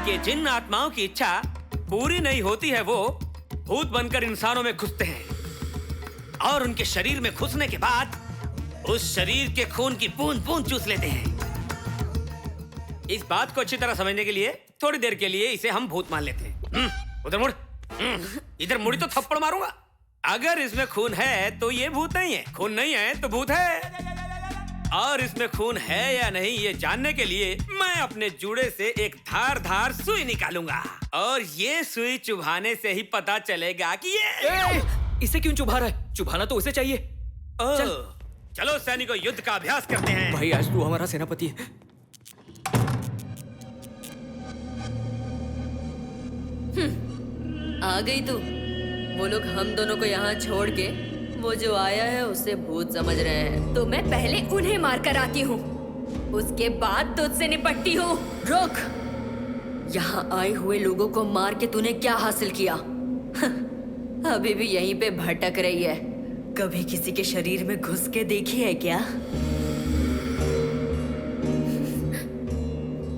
कि जिन आत्माओं की इच्छा पूरी नहीं होती है वो भूत बनकर इंसानों में घुसते हैं और उनके शरीर में घुसने के बाद उस शरीर के खून की बूंद बूंद चूस लेते हैं। इस बात को अच्छी तरह समझने के लिए थोड़ी देर के लिए इसे हम भूत मान लेते हैं। उधर मुड़, इधर मुड़ी तो थप्पड़ मारूंगा। अगर इसमें खून है तो ये भूत नहीं है, खून नहीं है तो भूत है। और इसमें खून है या नहीं ये जानने के लिए मैं अपने जूड़े से एक धार सुई निकालूंगा और ये सुई चुभाने से ही पता चलेगा कि ये इसे क्यों चुभा रहा है? चुभाना तो उसे चाहिए। चलो सैनिकों, युद्ध का अभ्यास करते हैं। भाई आज तू हमारा सेनापति है। आ गई तू। वो लोग हम दोनों को यहाँ छोड़ के वो जो आया है उसे भूत समझ रहे हैं। तो मैं पहले उन्हें मार कर आती हूँ, उसके बाद तुझसे निपटती हूँ। रुक! यहाँ आए हुए लोगों को मार के तूने क्या हासिल किया? अभी भी यहीं पे भटक रही है। कभी किसी के शरीर में घुस के देखी है क्या?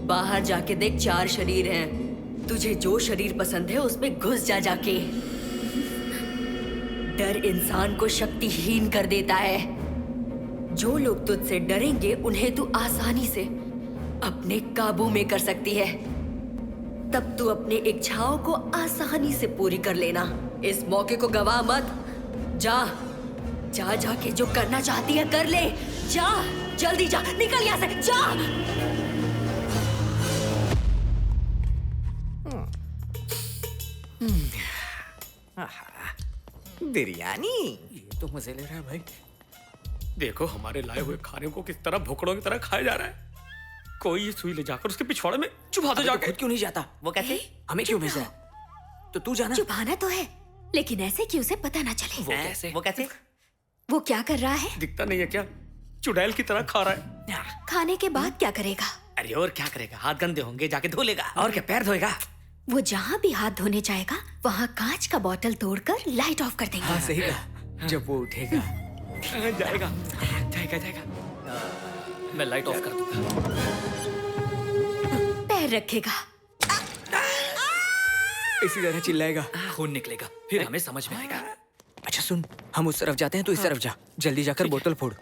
बाहर जाके देख, 4 शरीर हैं। तुझे जो शरीर पसंद है उसमें घुस जा जाके। डर इंसान को शक्तिहीन कर देता है। जो लोग तुझसे डरेंगे उन्हें तू आसानी से अपने काबू में कर सकती है। तब तू अपने इच्छाओं को आसानी से पूरी कर लेना। इस मौके को गवा मत। जाके जो करना चाहती है कर ले। जा, जल्दी जा, निकल यहाँ से, जा। बिरयानी, ये तो मजे ले रहा है भाई। देखो हमारे लाए हुए खाने को किस तरह भुखड़ों की तरह खाया जा रहा है। कोई ये सुई ले जाकर उसके पिछवाड़े में चुभा दो जाके। खुद क्यों नहीं जाता? वो कैसे? हमें क्यों भेजा है? तो तू जाना। चुभाना तो है, लेकिन ऐसे कि उसे पता ना चले। वो कैसे? वो कैसे? वो क्या कर रहा है? दिखता नहीं है क्या? चुड़ैल की तरह खा रहा है। खाने के बाद क्या करेगा? अरे और क्या करेगा? हाथ गंदे होंगे, जाके धो लेगा। और क्या, पैर धोएगा। वो जहाँ भी हाथ धोने जाएगा वहाँ कांच का बोतल तोड़कर लाइट ऑफ कर देंगे। हाँ सही कहा। जब वो उठेगा जाएगा। मैं लाइट ऑफ कर दूंगा। पैर रखेगा, इसी तरह चिल्लाएगा, खून निकलेगा, फिर हमें समझ में आएगा। अच्छा सुन, हम उस तरफ जाते हैं तो इस तरफ जा। जल्दी जाकर बोतल फोड़।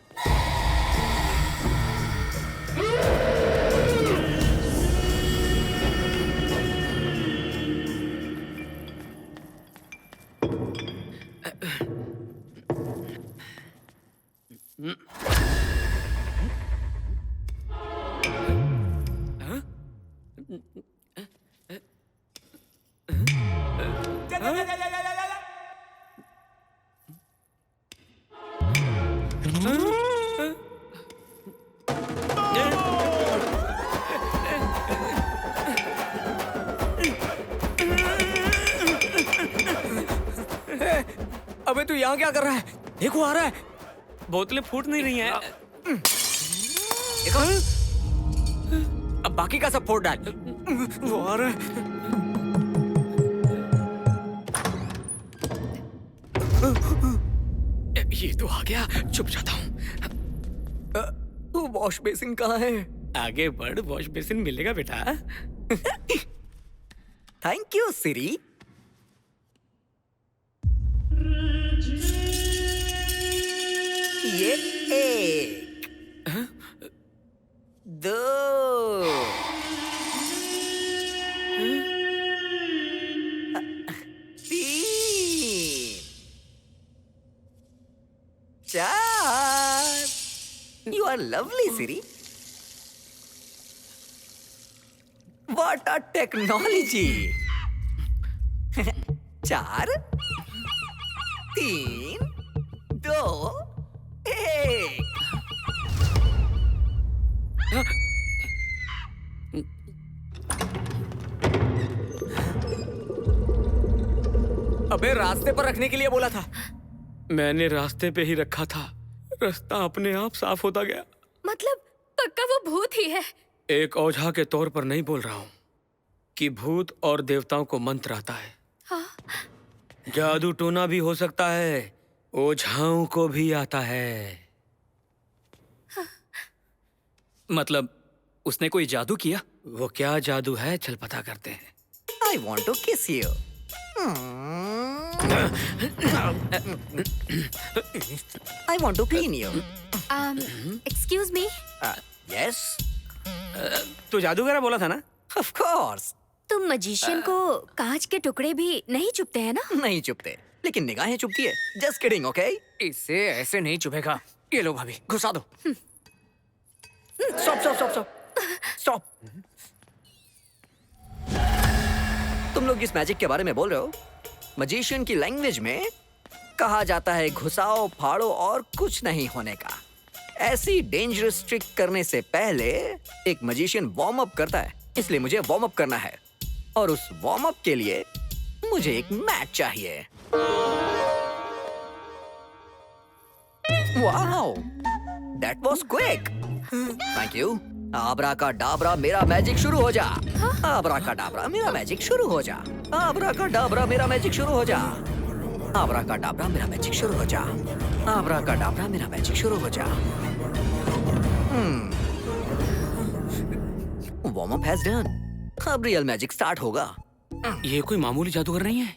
अबे तू यहाँ क्या कर रहा है? देखो आ रहा है। बोतलें फूट नहीं रही हैं। देखो। अब बाकी का सब फोड़ डाल। वो आ रहा है। ये तो आ गया, चुप जाता हूँ। तू वॉश बेसिन कहाँ है? आगे बढ़, वॉश बेसिन मिलेगा बेटा। थैंक यू सिरी। ये 1, 2, 3, 4। You are lovely, Siri. What a technology! 4, 3, 2, 1। अबे रास्ते पर रखने के लिए बोला था। मैंने रास्ते पे ही रखा था, रास्ता अपने आप साफ होता गया। मतलब पक्का वो भूत ही है? एक ओझा के तौर पर नहीं बोल रहा हूँ कि भूत और देवताओं को मंत्र आता है। हाँ? जादू टोना भी हो सकता है, ओझाओं को भी आता है। मतलब उसने कोई जादू किया? वो क्या जादू है, चल पता करते हैं। I want to kiss you. I want to clean you. Excuse me, Yes, तू जादूगर बोला था ना? of course. तुम मजिशियन को कांच के टुकड़े भी नहीं चुभते हैं ना? नहीं चुपते, लेकिन निगाहें चुपती है। Just kidding, okay? इससे ऐसे नहीं चुभेगा। ये लो भाभी, घुसा दो। Stop, stop, stop, stop. Stop. तुम लोग इस मैजिक के बारे में बोल रहे हो? मजिशियन की लैंग्वेज में कहा जाता है घुसाओ फाड़ो और कुछ नहीं होने का। ऐसी डेंजरस ट्रिक करने से पहले एक मजिशियन वार्म अप करता है, इसलिए मुझे वार्म अप करना है और उस वार्म अप के लिए मुझे एक मैट चाहिए। Wow, that was quick. Thank you. आबरा का डाबरा मेरा मैजिक शुरू हो जा। आबरा का डाबरा मेरा मैजिक शुरू हो जा। आबरा का डाबरा मेरा मैजिक शुरू हो जा। आबरा का डाबरा मेरा मैजिक शुरू हो जा। आबरा का डाबरा मेरा मैजिक शुरू हो जा। Warm up has done. अब रियल मैजिक स्टार्ट होगा। ये कोई मामूली जादूगर नहीं है,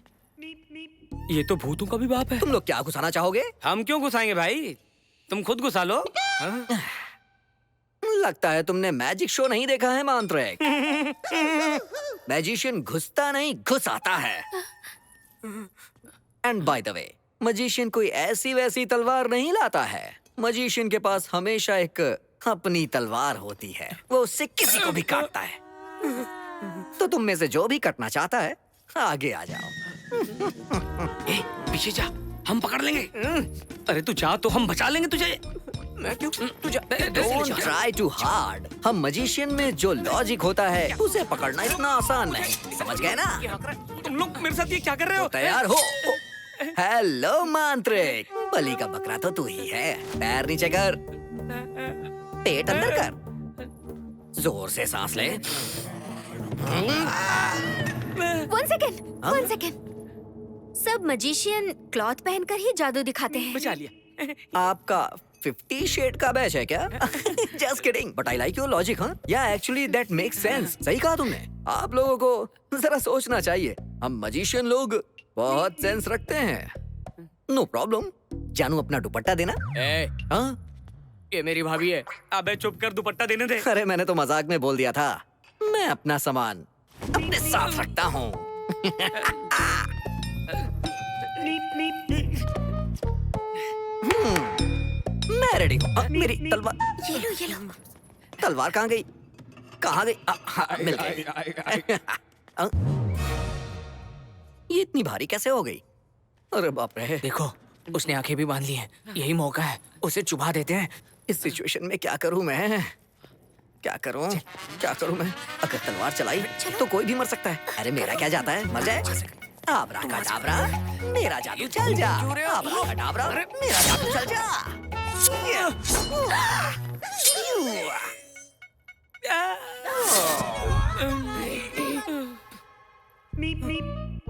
ये तो भूतों का भी बाप है। तुम लोग क्या घुसाना चाहोगे? हम क्यों घुसाएंगे भाई, तुम खुद घुसा लो। हाँ? लगता है तुमने मैजिक शो नहीं देखा है मांत्रिक। मैजिशियन घुसता नहीं घुसाता है। And by the way, magician कोई ऐसी वैसी तलवार नहीं लाता है। मजिशियन के पास हमेशा एक अपनी तलवार होती है, वो उससे किसी को भी काटता है। तो तुम में से जो भी कटना चाहता है आगे आ जाओ। ए, पीछे जा, हम पकड़ लेंगे। अरे तू जा तो हम बचा लेंगे तुझे। मैं क्यों? Don't try too hard. हम मजिशियन में जो लॉजिक होता है उसे पकड़ना इतना आसान नहीं, समझ गए ना? तुम लोग मेरे साथ ये क्या कर रहे हो? तैयार हो? हेलो मांत्रिक, बलि का बकरा तो तू ही है। पैर नीचे कर, पेट अंदर कर, जोर से सांस ले। One second. सब मजिशियन क्लॉथ पहनकर ही जादू दिखाते हैं। बचा लिया। आपका 50 शेड का बैच है क्या? Just kidding, but I like your logic, huh? Yeah, actually that makes sense. सही कहा तुमने। आप लोगों को जरा सोचना चाहिए। हम मजिशियन लोग बहुत सेंस रखते हैं। No problem. जानू अपना दुपट्टा देना। हाँ? ये मेरी भाभी है। अबे चुप कर, दुपट्टा देने दे। अरे मैंने तो मजाक में बोल दिया था। मैं अपना सामान अपने साथ रखता हूँ। मैं रेडी हूँ। मेरी तलवार। ये लो। तलवार कहाँ गई? कहाँ गई? मिल गई। ये इतनी भारी कैसे हो गई? अरे बाप रे। देखो, उसने आंखें भी बांध ली हैं। यही मौका है, उसे चुभा देते हैं। इस सिचुएशन में क्या करूं मैं? क्या करूं? क्या करूं मैं? अगर तलवार चलाई तो कोई भी मर सकता है। अरे मेरा क्या जाता है, मर जाए। आबरा का डाबरा मेरा जादू चल जा। आबरा का डाबरा मेरा जादू चल जा।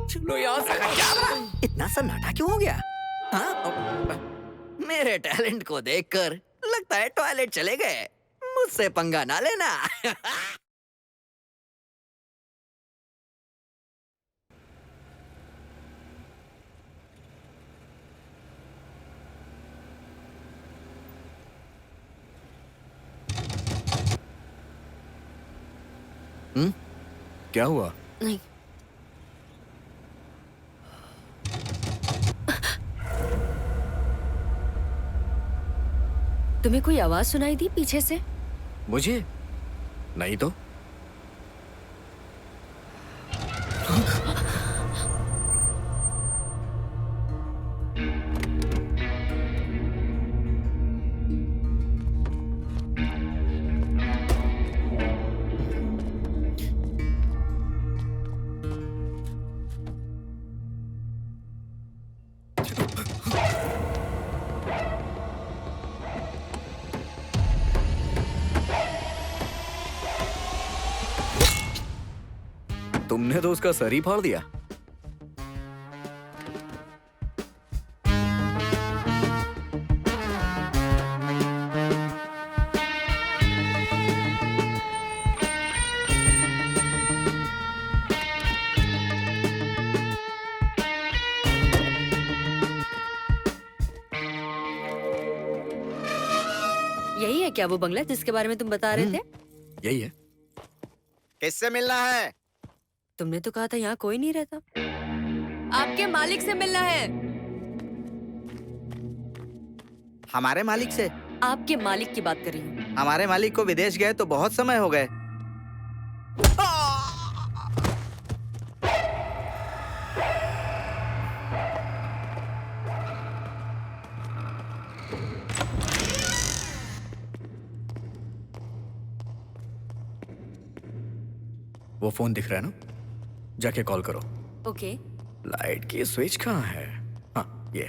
चलो यहाँ से। इतना सन्नाटा क्यों हो गया? हाँ? मेरे टैलेंट को देखकर लगता है टॉयलेट चले गए। मुझसे पंगा ना लेना। क्या हुआ? नहीं, तुम्हें कोई आवाज सुनाई दी पीछे से? मुझे नहीं तो। तुमने तो उसका सर ही फाड़ दिया। क्या वो बंगला जिसके बारे में तुम बता रहे थे? यही है। किससे मिलना है? तुमने तो कहा था यहाँ कोई नहीं रहता। आपके मालिक से मिलना है। हमारे मालिक से? आपके मालिक की बात कर रही हूँ। हमारे मालिक को विदेश गए तो बहुत समय हो गए। वो फोन दिख रहा है ना, जाके कॉल करो। ओके। लाइट की स्विच कहाँ है? हाँ, ये।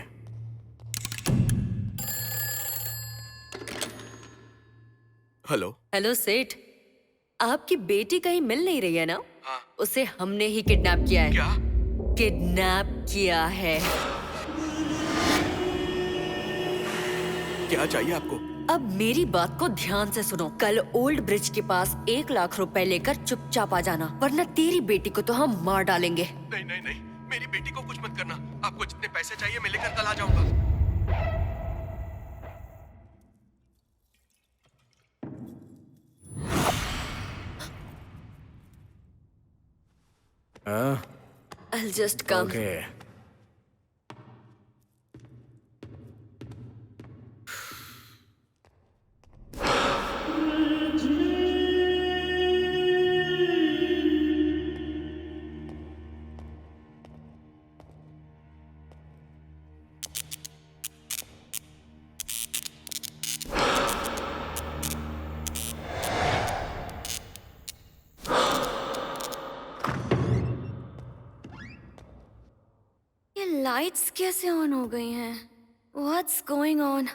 हेलो। हेलो सेठ, आपकी बेटी कहीं मिल नहीं रही है ना? हाँ। उसे हमने ही किडनैप किया है। क्या? किडनैप किया है। क्या चाहिए आपको? अब मेरी बात को ध्यान से सुनो। कल ओल्ड ब्रिज के पास 1 लाख रुपए लेकर चुपचाप आ जाना, वरना तेरी बेटी को तो हम मार डालेंगे। नहीं नहीं नहीं, मेरी बेटी को कुछ मत करना। आपको जितने पैसे चाहिए मैं लेकर कल आ जाऊंगा। I'll just come. ओके। ये लाइट्स कैसे ऑन हो गई हैं? What's going on?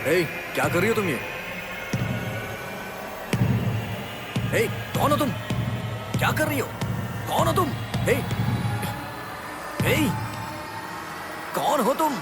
ए, क्या कर रही हो तुम ये? ए, कौन हो तुम? क्या कर रही हो? कौन हो तुम? ए, ए, कौन हो तुम?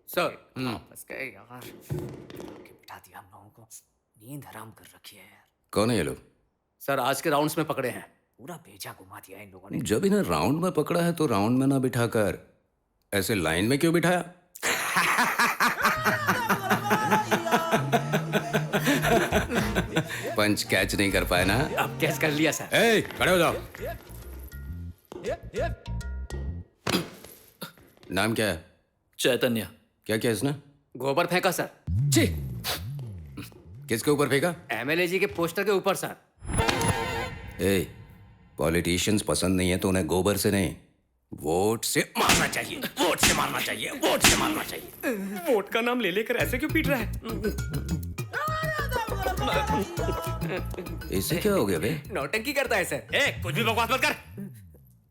सर फंस गए यार। बिठा दिया हम लोगों को। नींद हराम कर रखी है यार। कौन है ये लोग? सर आज के राउंड्स में पकड़े हैं। पूरा भेजा घुमा दिया इन लोगों ने। जब इन्हें राउंड में पकड़ा है तो राउंड में ना बिठाकर ऐसे लाइन में क्यों बिठाया? पंच कैच नहीं कर पाए ना? अब कैच कर लिया सर। ए, खड़े हो जाओ। नाम क्या है? चैतन्य। क्या किया इसने? गोबर फेंका सर। छी, किसके ऊपर फेंका? एमएलए जी के पोस्टर के ऊपर सर। ए, पॉलिटिशियंस पसंद नहीं है तो उन्हें गोबर से नहीं, वोट से मारना चाहिए। वोट से मारना चाहिए। वोट से मारना चाहिए। वोट का नाम ले लेकर ऐसे क्यों पीट रहा है? इससे क्या हो गया बे? नौटंकी करता है सर। ए, कुछ भी बकवास मत कर।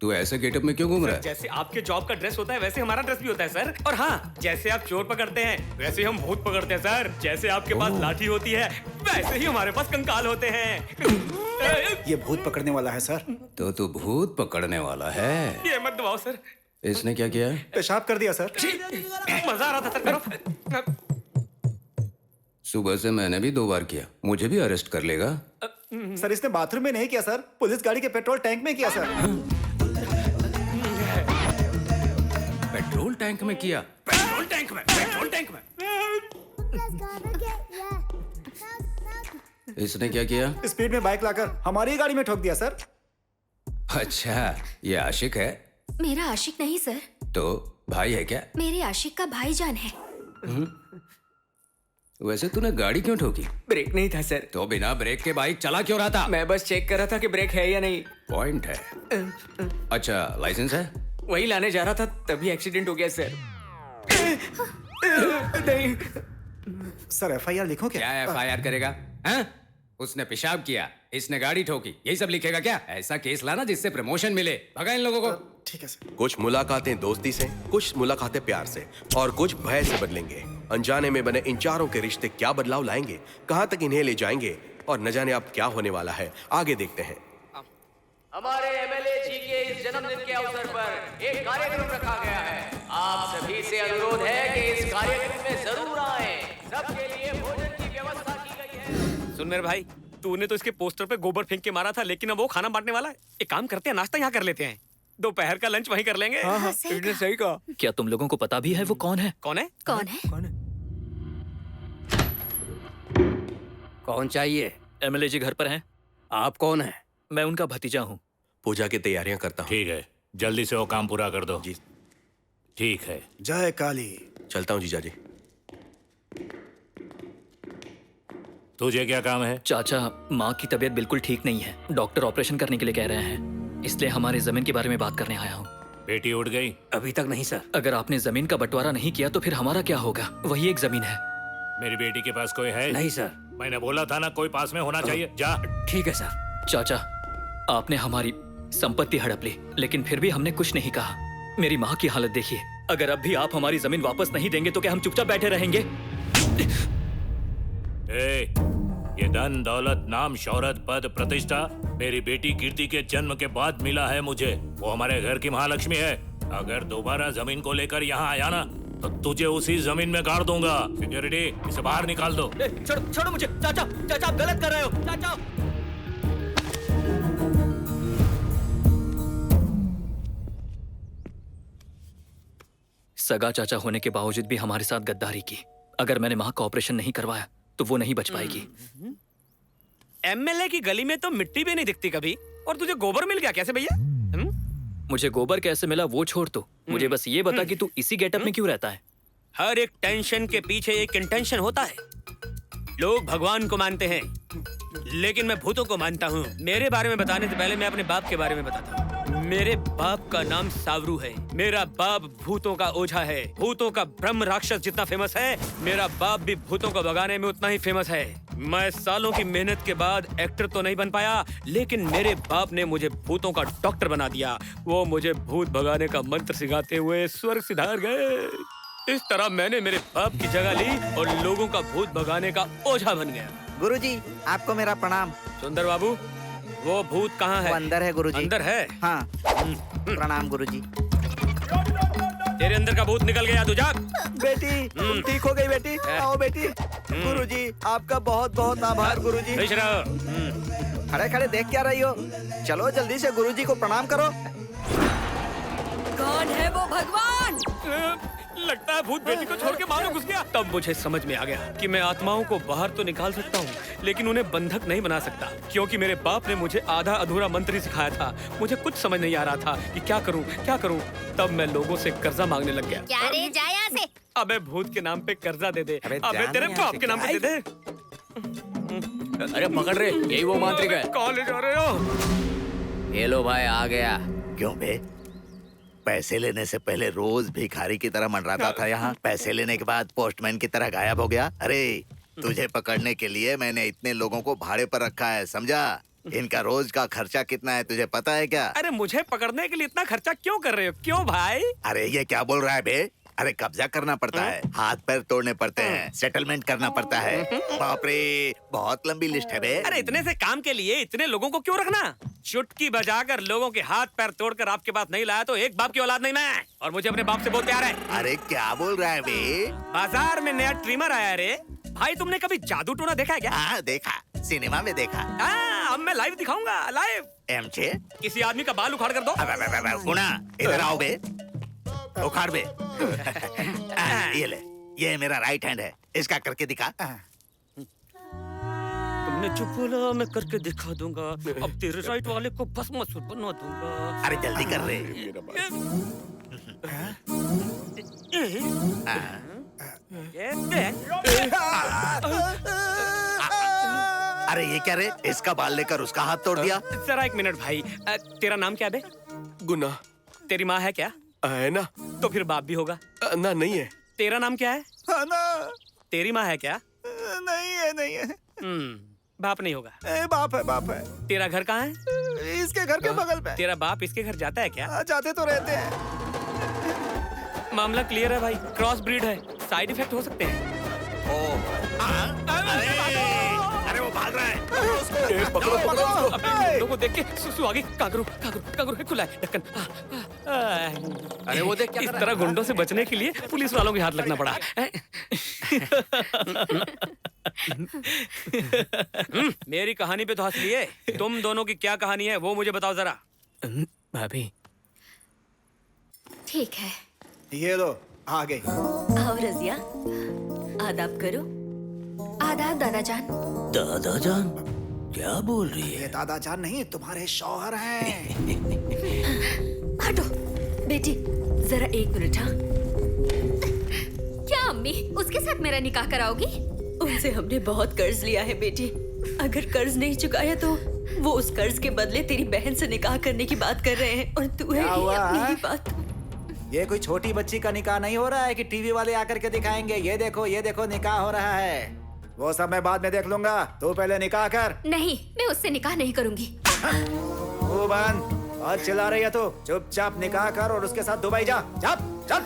तू ऐसे गेटअप में क्यों घूम रहा है? जैसे आपके जॉब का ड्रेस होता है वैसे हमारा ड्रेस भी होता है सर। और हाँ, जैसे आप चोर पकड़ते हैं वैसे हम भूत पकड़ते हैं सर। जैसे आपके पास लाठी होती है वैसे ही हमारे पास कंकाल होते हैं। ये भूत पकड़ने वाला है सर। तो तू भूत पकड़ने वाला है। ये मत दबाओ सर। इसने क्या किया? पेशाब कर दिया सर। मजा आ रहा था सर, करो। सुबह से मैंने भी 2 बार किया, मुझे भी अरेस्ट कर लेगा? सर इसने बाथरूम में नहीं किया सर, पुलिस गाड़ी के पेट्रोल टैंक में किया सर। पेट्रोल टैंक में किया? पेट्रोल टैंक में, पेट्रोल टैंक में। इसने क्या किया? स्पीड में बाइक लाकर हमारी गाड़ी में ठोक दिया सर। अच्छा, ये आशिक है? मेरा आशिक नहीं सर, तो भाई है क्या? मेरे आशिक का भाईजान है। वैसे तूने गाड़ी क्यों ठोकी? ब्रेक नहीं था सर। तो बिना ब्रेक के बाइक चला क्यों रहा था? मैं बस चेक कर रहा था कि ब्रेक है या नहीं। पॉइंट है। अच्छा, लाइसेंस है? वही लाने जा रहा था तभी एक्सीडेंट हो गया सर। नहीं सर FIR लिखो क्या? क्या FIR करेगा? हैं? उसने पेशाब किया, इसने गाड़ी ठोकी, यही सब लिखेगा क्या? ऐसा केस लाना जिससे प्रमोशन मिले। भगा इन लोगों को। ठीक है सर। कुछ मुलाकातें दोस्ती से, कुछ मुलाकातें प्यार से और कुछ भय से बदलेंगे। अनजाने में बने इन चारों के रिश्ते क्या बदलाव लाएंगे, कहां तक इन्हें ले जाएंगे और न जाने अब क्या होने वाला है। आगे देखते हैं। हमारे एमएलए जी के इस जन्मदिन के अवसर पर एक कार्यक्रम रखा गया है। आप सभी से अनुरोध है कि इस कार्यक्रम में जरूर आए। सबके लिए भोजन की व्यवस्था की गई है। सुन मेरे भाई, तूने तो इसके पोस्टर पे गोबर फेंक के मारा था, लेकिन अब वो खाना बांटने वाला है। एक काम करते हैं, नाश्ता यहाँ कर लेते हैं, दोपहर का लंच वहीं कर लेंगे। हाँ, सही कहा। क्या तुम लोगों को पता भी है वो कौन है? कौन है? कौन है? कौन चाहिए? एमएलए जी घर पर हैं। आप कौन है? मैं उनका भतीजा हूँ। पूजा की तैयारियां करता हूँ। ठीक है, जल्दी से वो काम पूरा कर दो। जी ठीक है। जय काली। चलता हूँ जीजा जी। तुझे क्या काम है? चाचा, माँ की तबीयत बिल्कुल ठीक नहीं है, डॉक्टर ऑपरेशन करने के लिए कह रहे हैं, इसलिए हमारे जमीन के बारे में बात करने आया हूँ। बेटी उठ गई? अभी तक नहीं सर। अगर आपने जमीन का बंटवारा नहीं किया तो फिर हमारा क्या होगा? वही एक जमीन है। मेरी बेटी के पास कोई है? नहीं सर। मैंने बोला था ना, कोई पास में होना चाहिए। जा। ठीक है सर। चाचा, आपने हमारी संपत्ति हड़प ली, लेकिन फिर भी हमने कुछ नहीं कहा। मेरी माँ की हालत देखिए, अगर अब भी आप हमारी जमीन वापस नहीं देंगे तो क्या हम चुपचाप बैठे रहेंगे? ये धन दौलत नाम शौहरत पद प्रतिष्ठा मेरी बेटी कीर्ति के जन्म के बाद मिला है मुझे। वो हमारे घर की महालक्ष्मी है। अगर दोबारा जमीन को लेकर यहाँ आया ना तो तुझे उसी जमीन में गाड़ दूंगा। सिक्योरिटी, इसे बाहर निकाल दो। छोड़ो मुझे। चाचा, चाचा आप गलत कर रहे हो। चाचा। सगा चाचा होने के बावजूद भी हमारे साथ गद्दारी की। अगर मैंने माँ का ऑपरेशन नहीं करवाया तो वो नहीं बच पाएगी। एमएलए की गली में तो मिट्टी भी नहीं दिखती कभी, और तुझे गोबर मिल गया कैसे भैया? मुझे गोबर कैसे मिला वो छोड़ दो, मुझे बस ये बता कि तू इसी गेटअप में क्यों रहता है? हर एक टेंशन के पीछे एक इंटेंशन होता है। लोग भगवान को मानते हैं, लेकिन मैं भूतों को मानता हूँ। मेरे बारे में बताने से पहले मैं अपने बाप के बारे में बताता हूँ। मेरे बाप का नाम सावरू है। मेरा बाप भूतों का ओझा है। भूतों का ब्रह्म राक्षस जितना फेमस है, मेरा बाप भी भूतों को भगाने में उतना ही फेमस है। मैं सालों की मेहनत के बाद एक्टर तो नहीं बन पाया, लेकिन मेरे बाप ने मुझे भूतों का डॉक्टर बना दिया। वो मुझे भूत भगाने का मंत्र सिखाते हुए स्वर्ग सिधार गए। इस तरह मैंने मेरे बाप की जगह ली और लोगों का भूत भगाने का ओझा बन गया। गुरुजी, आपको मेरा प्रणाम। सुंदर बाबू, वो भूत कहाँ है? वो अंदर है गुरुजी। अंदर है? हाँ। प्रणाम गुरुजी। तेरे अंदर का भूत निकल गया, तू जा। बेटी, तुम ठीक हो गई बेटी? आओ बेटी। गुरुजी, आपका बहुत बहुत आभार गुरुजी। खड़े खड़े देख क्या रही हो? चलो जल्दी से गुरुजी को प्रणाम करो। कौन है वो भगवान? लगता है भूत बेटी को छोड़ के बाहर घुस गया। तब मुझे समझ में आ गया कि मैं आत्माओं को बाहर तो निकाल सकता हूँ, लेकिन उन्हें बंधक नहीं बना सकता, क्योंकि मेरे बाप ने मुझे आधा अधूरा मंत्र ही सिखाया था। मुझे कुछ समझ नहीं आ रहा था कि क्या करूँ। तब मैं लोगों से कर्जा मांगने लग गया। क्या रे, जा यहाँ से। अबे भूत के नाम पे कर्जा दे दे। अबे तेरे बाप के नाम पे दे दे। अरे पकड़ रे, यही वो मांत्रिक है। कहाँ ले जा रहे हो? ये लो भाई, आ गया। क्यों बे? पैसे लेने से पहले रोज भिखारी की तरह मंडराता था यहाँ, पैसे लेने के बाद पोस्टमैन की तरह गायब हो गया। अरे तुझे पकड़ने के लिए मैंने इतने लोगों को भाड़े पर रखा है, समझा? इनका रोज का खर्चा कितना है तुझे पता है क्या? अरे मुझे पकड़ने के लिए इतना खर्चा क्यों कर रहे हो? क्यों भाई? अरे ये क्या बोल रहा है बे? अरे कब्जा करना पड़ता है, हाथ पैर तोड़ने पड़ते हैं, सेटलमेंट करना पड़ता है। बाप रे, बहुत लंबी लिस्ट है बे। अरे इतने से काम के लिए इतने लोगों को क्यों रखना? चुटकी बजाकर लोगों के हाथ पैर तोड़कर आपके पास नहीं लाया तो एक बाप की औलाद नहीं मैं, और मुझे अपने बाप से बहुत प्यार है। अरे क्या बोल रहा है बे? बाजार में नया ट्रिमर आया रे। भाई तुमने कभी जादू टोना देखा है क्या? हाँ देखा, सिनेमा में देखा। अब मैं लाइव दिखाऊंगा, लाइव। एमचे किसी आदमी का बाल उखाड़ कर दो। गुना इधर आओ बे, उखाड़ बे। ये ले, ये मेरा राइट हैंड है, इसका करके दिखा। तुमने जो बोला मैं करके दिखा दूंगा। अब तेरे राइट वाले को भस्मासुर बना दूंगा। अरे जल्दी कर रे। अरे ये क्या रे? इसका बाल लेकर उसका हाथ तोड़ दिया। जरा एक मिनट भाई, तेरा नाम क्या है? गुना। तेरी माँ है क्या? है ना। तो फिर बाप भी होगा ना? नहीं है। तेरा नाम क्या है? ना। तेरी माँ है क्या? नहीं है। बाप नहीं होगा। बाप है। तेरा घर कहाँ है? इसके घर के बगल पे। तेरा बाप इसके घर जाता है क्या? जाते तो रहते हैं। मामला क्लियर है भाई, क्रॉस ब्रीड है, साइड इफेक्ट हो सकते हैं। अरे वो भाग रहा है। पकड़ो उसको। लोगों को देख के सुसु आगे। कागरू है, खुला है ढक्कन। अरे वो देख क्या इस तरह गुंडों से बचने के लिए पुलिस वालों के हाथ लगना पड़ा। मेरी कहानी पे तो हंस लिए। तुम दोनों की क्या कहानी है वो मुझे बताओ जरा। भाभी ठीक है, ये लो आ गई। आओ रजिया, आदाब करो। आदाब दादाजान। दादाजान क्या बोल रही है? ये दादाजान नहीं, तुम्हारे शौहर हैं। हटो बेटी, जरा एक मिनट। हाँ, क्या अम्मी उसके साथ मेरा निकाह कराओगी? उनसे हमने बहुत कर्ज लिया है बेटी। अगर कर्ज नहीं चुकाया तो वो उस कर्ज के बदले तेरी बहन से निकाह करने की बात कर रहे हैं, और तू है अपनी ही बात। ये कोई छोटी बच्ची का निकाह नहीं हो रहा है कि टीवी वाले आकर के दिखाएंगे ये देखो निकाह हो रहा है। वो सब मैं बाद में देख लूंगा, तू पहले निकाह कर। नहीं, मैं उससे निकाह नहीं करूंगी। वो बंद और चिल्ला रही है तू। चुपचाप निकाह कर और उसके साथ दुबई जा। चल।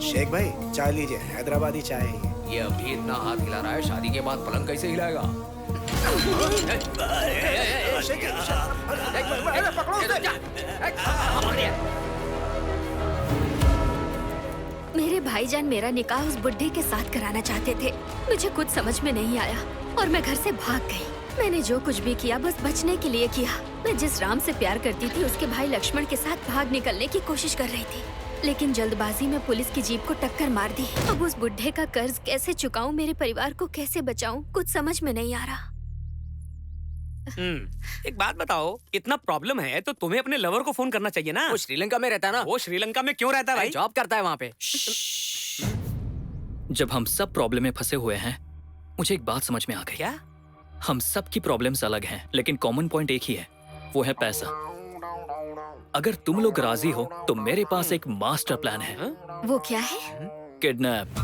शेख भाई चाय लीजिए, हैदराबादी चाय है ये अभी इतना हाथ हिला रहा है, शादी के बाद पलंग कैसे हिलाएगा? मेरे भाईजान मेरा निकाह उस बुड्ढे के साथ कराना चाहते थे। मुझे कुछ समझ में नहीं आया और मैं घर से भाग गई। मैंने जो कुछ भी किया बस बचने के लिए किया। मैं जिस राम से प्यार करती थी उसके भाई लक्ष्मण के साथ भाग निकलने की कोशिश कर रही थी, लेकिन जल्दबाजी में पुलिस की जीप को टक्कर मार दी। अब उस बुड्ढे का कर्ज कैसे चुकाऊं, मेरे परिवार को कैसे बचाऊं, कुछ समझ में नहीं आ रहा। एक बात बताओ, इतना प्रॉब्लम है तो तुम्हें अपने लवर को फोन करना चाहिए ना। वो श्रीलंका में रहता है ना। वो श्रीलंका में क्यों रहता है भाई? जॉब करता है वहाँ पे। जब हम सब प्रॉब्लम में फंसे हुए हैं, मुझे एक बात समझ में आ गई। क्या? हम सब की प्रॉब्लम्स अलग हैं, लेकिन कॉमन पॉइंट एक ही है, वो है पैसा। अगर तुम लोग राजी हो तो मेरे पास एक मास्टर प्लान है। वो क्या है? किडनैप।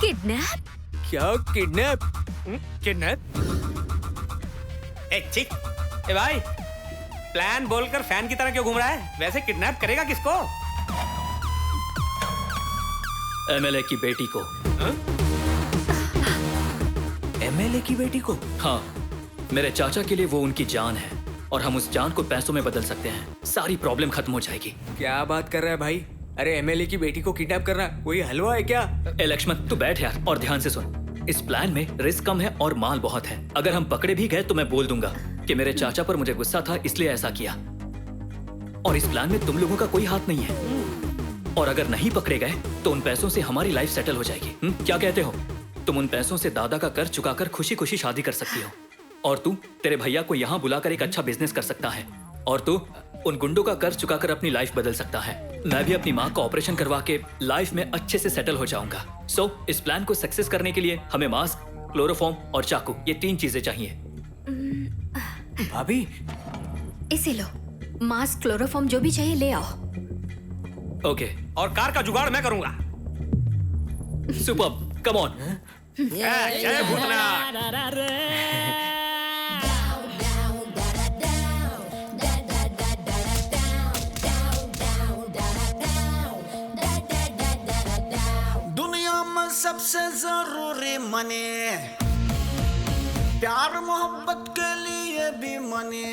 किडनैप? क्या किडनैप? किडनैप? ठीक ए भाई, प्लान बोलकर फैन की तरह क्यों घूम रहा है? वैसे किडनैप करेगा किसको? एमएलए की बेटी को। एमएलए की बेटी को? हाँ, मेरे चाचा के लिए वो उनकी जान है और हम उस जान को पैसों में बदल सकते हैं। सारी प्रॉब्लम खत्म हो जाएगी। क्या बात कर रहा है भाई? अरे एमएलए की बेटी को किडनैप करना वही हलवा है क्या? ए लक्ष्मण, तू बैठ यार और ध्यान से सुन। इस प्लान में रिस्क कम है और माल बहुत है। अगर हम पकड़े भी गए तो मैं बोल दूंगा कि मेरे चाचा पर मुझे गुस्सा था इसलिए ऐसा किया। और इस प्लान में तुम लोगों का कोई हाथ नहीं है। और अगर नहीं पकड़े गए तो उन पैसों से हमारी लाइफ सेटल हो जाएगी। क्या कहते हो? तुम उन पैसों से दादा का कर्ज चुकाकर खुशी खुशी शादी कर सकती हो। और तू तेरे भैया को यहाँ बुलाकर एक अच्छा बिजनेस कर सकता है। और तू उन गुंडों का कर्ज चुकाकर अपनी लाइफ बदल सकता है। मैं भी अपनी माँ का ऑपरेशन करवा के लाइफ में अच्छे से सेटल हो जाऊंगा। सो इस प्लान को सक्सेस करने के लिए हमें मास्क, क्लोरोफॉर्म और चाकू, ये 3 चीजें चाहिए। भाभी इसे लो, मास्क, क्लोरोफॉर्म जो भी चाहिए ले आओ। ओके। और कार का जुगाड़ मैं करूंगा। Superb, come on. जय भूतनाथ। दुनिया में सबसे जरूरी मनी, प्यार मोहब्बत के लिए भी मनी,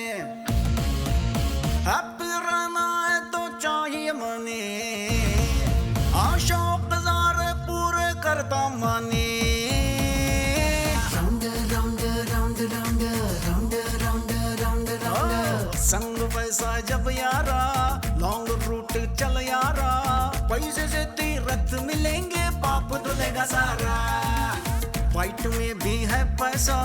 हैप्पी रहना है तो चाहिए मनी, आशा गुजारे पूरे करता मनी। संग पैसा जब यारा, लॉन्ग रूट चल यारा, पैसे से तीरथ मिलेंगे, पाप धुलेगा सारा। व्हाइट में भी है पैसा,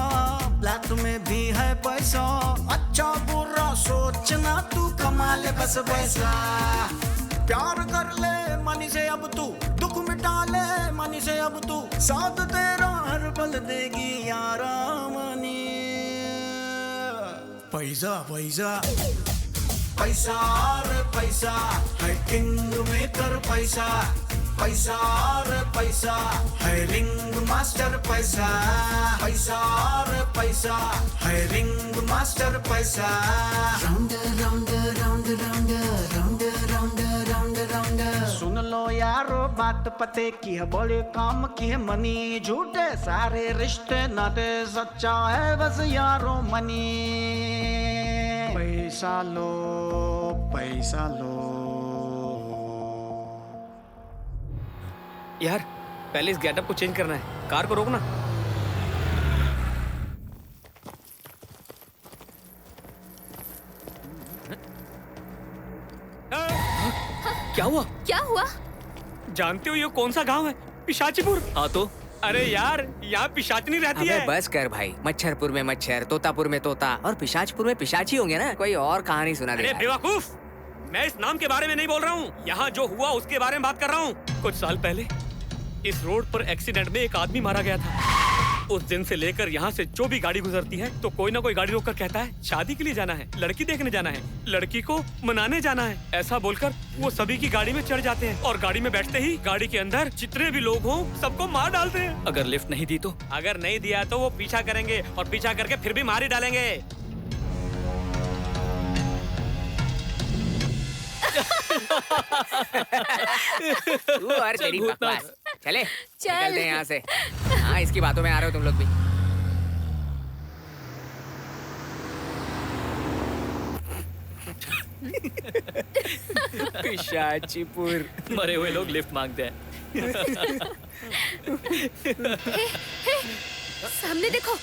ब्लैक में भी है पैसा, अच्छा बुरा सोचना, तू कमा ले बस पैसा। प्यार कर ले मनी से अब तू, दुख मिटा ले मनी से अब तू, साथ तेरा हर पल देगी यारा मनी। पैसा पैसा पैसा रे पैसा है किंग मेकर पैसा, पैसा रे पैसा है रिंग मास्टर पैसा, पैसा रे पैसा है रिंग मास्टर पैसा। Round round round round round round round round. सुन लो यारो बात पते की है, बोले काम की है मनी, झूठे सारे रिश्ते नाते, सच्चा है बस यारो मनी। पैसा लो पैसा लो। यार पहले इस गेटअप को चेंज करना है, कार को रोकना। क्या हुआ? क्या हुआ? जानते हो ये कौन सा गांव है? पिशाचीपुर। हाँ तो अरे यार यहाँ पिशाचनी रहती है। बस कर भाई, मच्छरपुर में मच्छर, तोतापुर में तोता और पिशाचपुर में पिशाची होंगे ना। कोई और कहानी सुना दे। अरे बेवकूफ, मैं इस नाम के बारे में नहीं बोल रहा हूँ, यहाँ जो हुआ उसके बारे में बात कर रहा हूँ। कुछ साल पहले इस रोड पर एक्सीडेंट में एक आदमी मारा गया था। उस दिन से लेकर यहाँ से जो भी गाड़ी गुजरती है तो कोई ना कोई गाड़ी रोककर कहता है शादी के लिए जाना है, लड़की देखने जाना है, लड़की को मनाने जाना है। ऐसा बोलकर वो सभी की गाड़ी में चढ़ जाते हैं और गाड़ी में बैठते ही गाड़ी के अंदर जितने भी लोग हों सबको मार डालते हैं। अगर लिफ्ट नहीं दी तो? अगर नहीं दिया तो वो पीछा करेंगे और पीछा करके फिर भी मार ही डालेंगे। तू और तेरी बकवास। चले चल। निकलते हैं यहाँ से। हाँ, इसकी बातों में आ रहे हो तुम लोग भी। पिशाचीपुर। मरे हुए लोग लिफ्ट मांगते हैं। सामने देखो।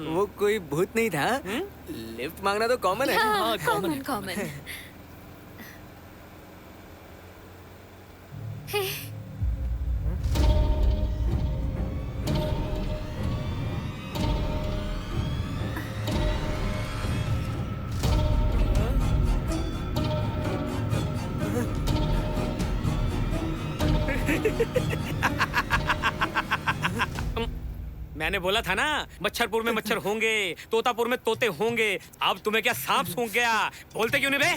वो कोई भूत नहीं था। लिफ्ट मांगना तो कॉमन है। हाँ, कॉमन कॉमन। मैंने बोला था ना मच्छरपुर में मच्छर होंगे, तोतापुर में तोते होंगे। अब तुम्हें क्या सांप सूंघ गया? बोलते क्यों नहीं बे?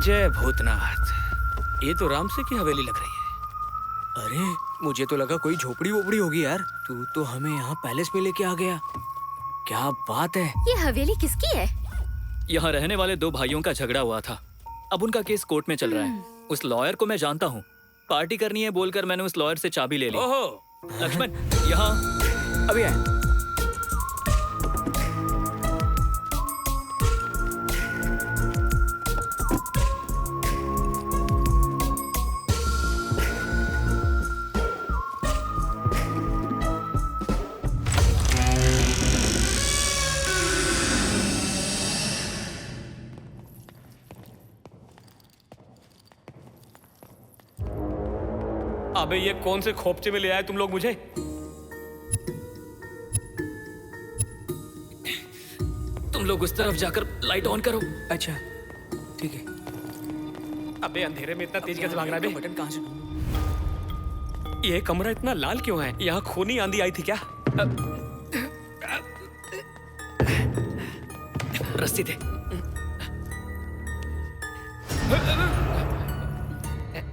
जय भूतनाथ, ये तो रामसे की हवेली लग रही है। अरे मुझे तो लगा कोई झोपड़ी वोपड़ी होगी यार। तू तो हमें यहाँ पैलेस में लेके आ गया। क्या बात है। ये हवेली किसकी है? यहाँ रहने वाले दो भाइयों का झगड़ा हुआ था। अब उनका केस कोर्ट में चल रहा है। उस लॉयर को मैं जानता हूँ। पार्टी करनी है बोलकर मैंने उस लॉयर से चाबी ले ली। ओहो, लक्ष्मण यहाँ अभी आए। अबे ये कौन से खोपचे में ले आए तुम लोग मुझे? तुम लोग उस तरफ जाकर लाइट ऑन करो। अच्छा ठीक है। अबे अंधेरे में इतना तेज कैसे भाग रहा है बे? बटन कहाँ से? ये कमरा इतना लाल क्यों है? यहाँ खूनी आंधी आई थी क्या? रस्सी दे।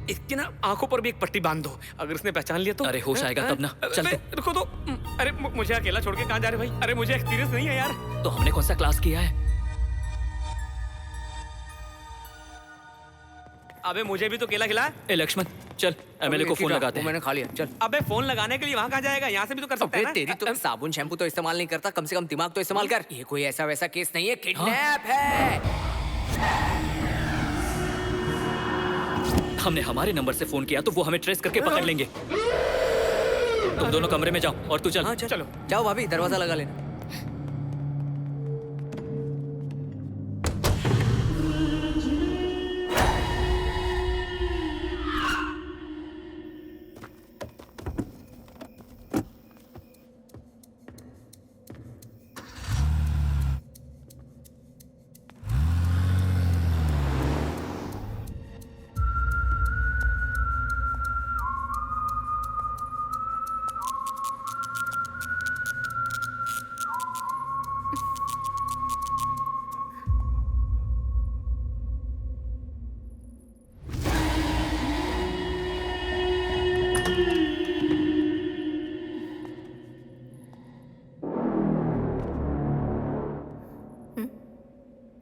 इसकी ना आंखों पर भी एक पट्टी बांध दो, अगर इसने पहचान लिया तो। अरे होश आएगा तब ना। चल तो। रुको तो। अरे मुझे अकेला छोड़ के कहाँ जा रहे भाई? अरे मुझे एक्सपीरियंस नहीं है यार। तो हमने कौन सा क्लास किया है? अबे मुझे भी तो केला खिला। ए लक्ष्मण चल, एमएलए को फोन लगाते हैं। मैंने खा लिया। चल। अबे फोन लगाने के लिए वहाँ कहाँ जाएगा? यहाँ से भी तो कर सकते हैं ना। तेरी तो साबुन शैम्पू तो इस्तेमाल नहीं करता, कम से कम दिमाग तो इस्तेमाल कर। ये कोई ऐसा वैसा केस नहीं है, किडनैप है। हमने हमारे नंबर से फोन किया तो वो हमें ट्रेस करके पकड़ लेंगे। तुम दोनों कमरे में जाओ और तू चल। हाँ, चलो जाओ भाभी, दरवाजा लगा लेना।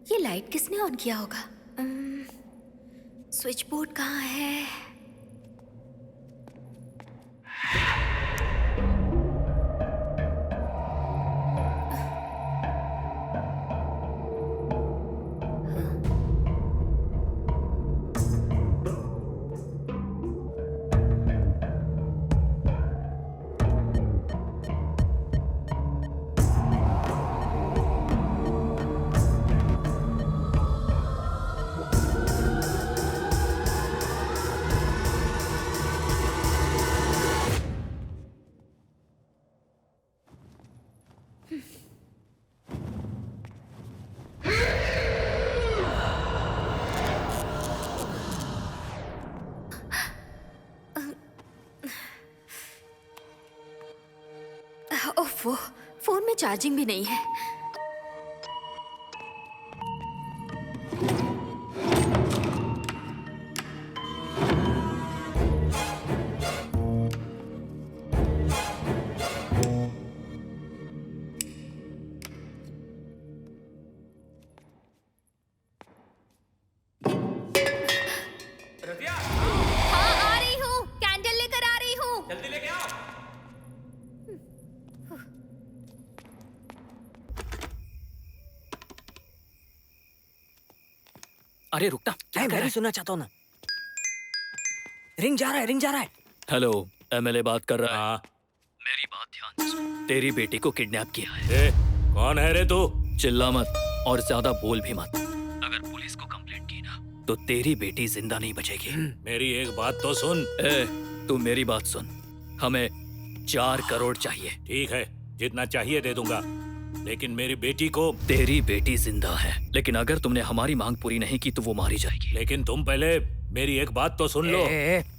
ये लाइट किसने ऑन किया होगा? स्विच बोर्ड कहाँ है? ओफो, फोन में चार्जिंग भी नहीं है। हाँ, आ रही हूँ। कैंडल लेकर आ रही हूँ। जल्दी लेके आओ। अरे रुकना, क्या मैं भी सुनना चाहता हूँ ना। रिंग जा रहा है। हेलो, एमएलए बात कर रहा है। मेरी बात ध्यान से सुन। तेरी बेटी को किडनैप किया है। कौन है रे तू? चिल्ला मत और ज्यादा बोल भी मत। अगर पुलिस को कंप्लेंट की ना तो तेरी बेटी जिंदा नहीं बचेगी। मेरी एक बात तो सुन। तू मेरी बात सुन। हमें 4 करोड़ चाहिए। ठीक है, जितना चाहिए दे दूंगा, लेकिन मेरी बेटी को। तेरी बेटी जिंदा है, लेकिन अगर तुमने हमारी मांग पूरी नहीं की तो वो मारी जाएगी। लेकिन तुम पहले मेरी एक बात तो सुन लो।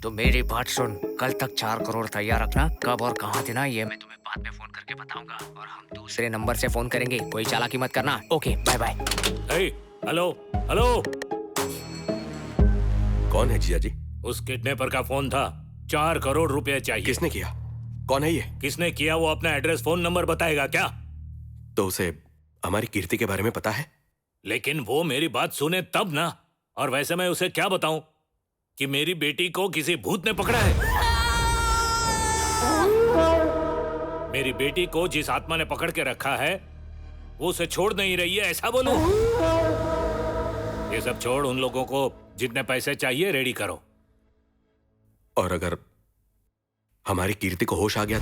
तो मेरी बात सुन। कल तक 4 करोड़ तैयार रखना। कब और कहाँ देना ये मैं तुम्हें बाद में फोन करके बताऊंगा, और हम दूसरे नंबर से फोन करेंगे। कोई चालाकी मत करना। Okay, bye bye. Hello hello, कौन है जीजा जी? उस किडनैपर का फोन था। 4 करोड़ रुपए चाहिए। किसने किया? कौन है ये? किसने किया वो अपना एड्रेस फोन नंबर बताएगा क्या? तो उसे हमारी कीर्ति के बारे में पता है? लेकिन वो मेरी बात सुने तब ना। और वैसे मैं उसे क्या बताऊं कि मेरी बेटी को किसी भूत ने पकड़ा है। मेरी बेटी को जिस आत्मा ने पकड़ के रखा है वो उसे छोड़ नहीं रही है, ऐसा बोलूं? ये सब छोड़, उन लोगों को जितने पैसे चाहिए रेडी करो। और अगर हमारी कीर्ति को होश आ गया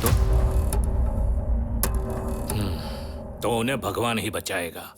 तो उन्हें भगवान ही बचाएगा।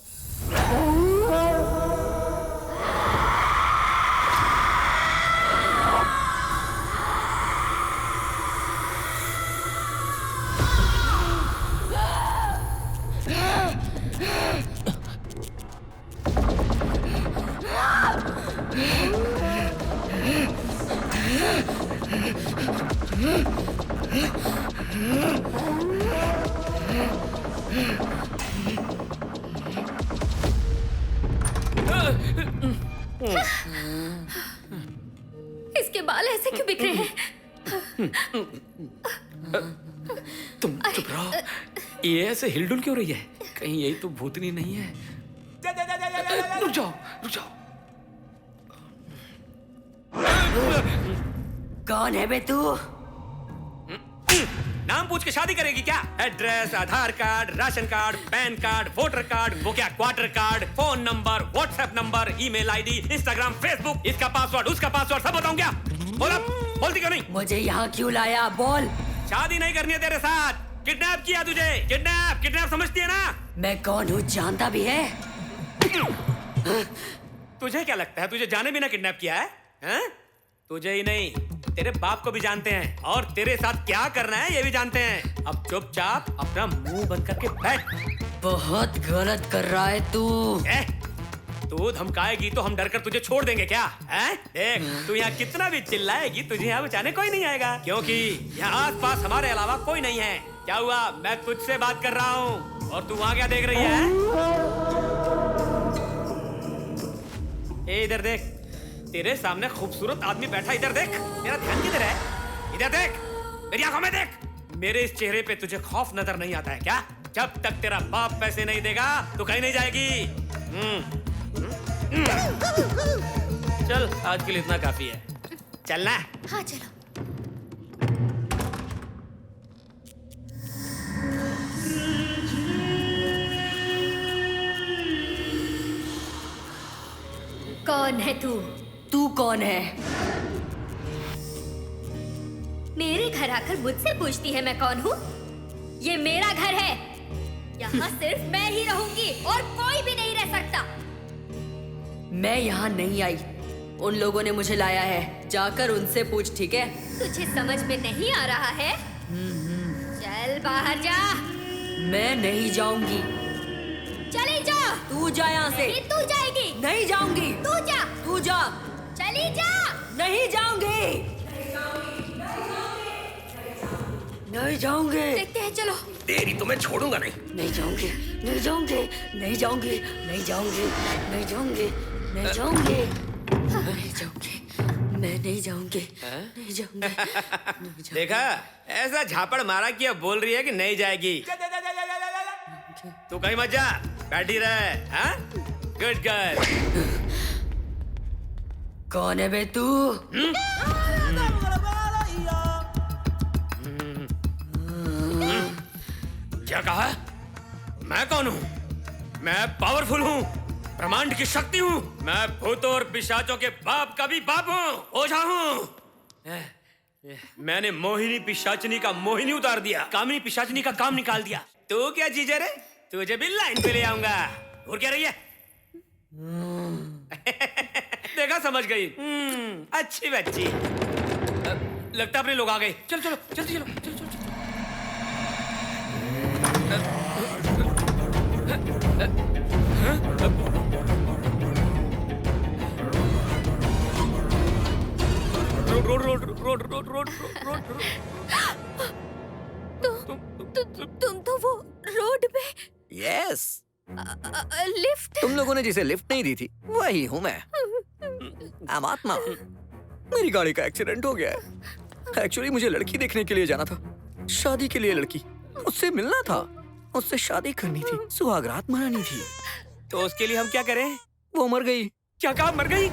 इसके बाल ऐसे क्यों बिखरे हैं? तुम चुप रहो। ये ऐसे हिलडुल क्यों रही है? कहीं यही तो भूतनी नहीं है? रुक जाओ, रुक जाओ। कौन है बे तू? नाम पूछ के शादी करेगी क्या? Address, Aadhaar card, ration card, PAN card, voter card, वो क्या quarter card, phone number, WhatsApp number, email ID, Instagram, Facebook, इसका पासवर्ड, उसका पासवर्ड, सब बताऊं क्या? बोला, बोलती क्यों नहीं? मुझे यहाँ क्यों लाया? बोल। शादी नहीं करनी है तेरे साथ। किडनैप किया तुझे। किडनैप, किडनैप समझती है ना? मैं कौन हूँ जानता भी है? तुझे क्या लगता है तुझे जाने बिना किडनैप किया है? हैं? तुझे ही नहीं, तेरे बाप को भी जानते हैं और तेरे साथ क्या करना है ये भी जानते हैं। अब चुपचाप अपना मुंह बंद करके बैठ। बहुत गलत कर रहा है तू। तू धमकाएगी तो हम डरकर तुझे छोड़ देंगे क्या? हैं? देख, तू यहाँ कितना भी चिल्लाएगी तुझे यहाँ बचाने कोई नहीं आएगा, क्योंकि यहाँ आसपास हमारे अलावा कोई नहीं है। क्या हुआ? मैं तुझसे बात कर रहा हूँ और तू वहाँ क्या देख रही है? इधर देख, तेरे सामने खूबसूरत आदमी बैठा। इधर देख, मेरा ध्यान किधर है? इधर देख, मेरी आंखों में देख। मेरे इस चेहरे पे तुझे खौफ नजर नहीं आता है क्या? जब तक तेरा बाप पैसे नहीं देगा तो कहीं नहीं जाएगी। चल, आज के लिए इतना काफी है। चलना? हाँ चलो। कौन है तू? तू कौन है? मेरे घर आकर मुझसे पूछती है मैं कौन हूँ? ये मेरा घर है। यहाँ सिर्फ मैं ही रहूंगी और कोई भी नहीं रह सकता। मैं यहाँ नहीं आई, उन लोगों ने मुझे लाया है। जाकर उनसे पूछ, ठीक है? तुझे समझ में नहीं आ रहा है? चल बाहर जा। मैं नहीं जाऊंगी। चली जा। तू जा यहाँ से। नहीं, तू जाएगी। नहीं जाऊंगी। तू जा। तू जा। चली जा। नहीं जाऊंगी। नहीं जाऊंगी। देखते हैं, चलो। तेरी तो मैं छोड़ूंगा नहीं। नहीं जाऊंगी, नहीं जाऊंगी, नहीं जाऊंगी, नहीं जाऊंगी, नहीं जाऊंगी, नहीं जाऊंगी, नहीं जाऊंगी, मैं नहीं जाऊंगी, नहीं जाऊंगी। देखा, ऐसा झापड़ मारा कि अब बोल रही है कि नहीं जाएगी। तू कहीं मत जा, बैठी रहे। हाँ? Good girl. कौन है बे तू? क्या कहा? मैं कौन हूँ? मैं पावरफुल हूँ, ब्रह्मांड की शक्ति हूँ। मैं भूतों और पिशाचों के बाप का भी बाप हूँ, ओझा हूँ। मैंने मोहिनी पिशाचनी का मोहिनी उतार दिया, कामिनी पिशाचनी का काम निकाल दिया। तू क्या जीजा रे? तुझे भी लाइन पे ले आऊंगा। और क्या रही है? देखा, समझ गई। अच्छी बच्ची। लगता अपने लोग आ गए। चलो चलो जल्दी चलो, चलो चलो। Road road road road road road road. तुम तो वो रोड पे। यस। लिफ्ट। तुम लोगों ने जिसे लिफ्ट नहीं दी थी वही हूँ मैं। आत्मा। मेरी गाड़ी का एक्सीडेंट हो गया है। एक्चुअली मुझे लड़की देखने के लिए जाना था, शादी के लिए लड़की, उससे मिलना था, उससे शादी करनी थी, सुहागरात मनानी थी। तो उसके लिए हम क्या करें? वो मर गई। क्या कहा मर गई?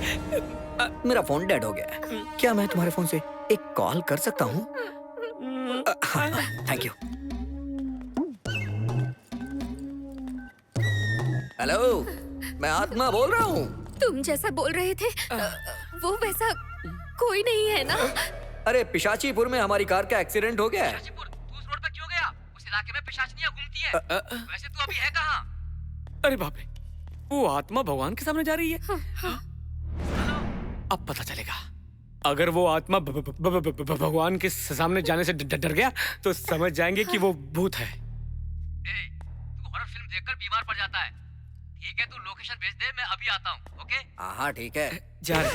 मेरा फोन डेड हो गया है। क्या मैं तुम्हारे फोन से एक कॉल कर सकता हूँ? Thank you. हेलो, मैं आत्मा बोल रहा हूँ। तुम जैसा बोल रहे थे वो वैसा कोई नहीं है ना? अरे पिशाचीपुर में हमारी कार का एक्सीडेंट हो गया है। तू उस रोड पर क्यों गया? उस इलाके में पिशाचनियां घूमती है। वैसे तू अभी है कहाँ? अरे बाप रे, वो आत्मा भगवान के सामने जा रही है। अब पता चलेगा। अगर वो आत्मा भगवान के सामने जाने से डर गया तो समझ जाएंगे कि वो भूत है। तू हॉरर फिल्म देखकर बीमार पड़ जाता है। ठीक है, तू लोकेशन भेज दे, मैं अभी आता हूँ। ओके? हाँ ठीक है, जा रहे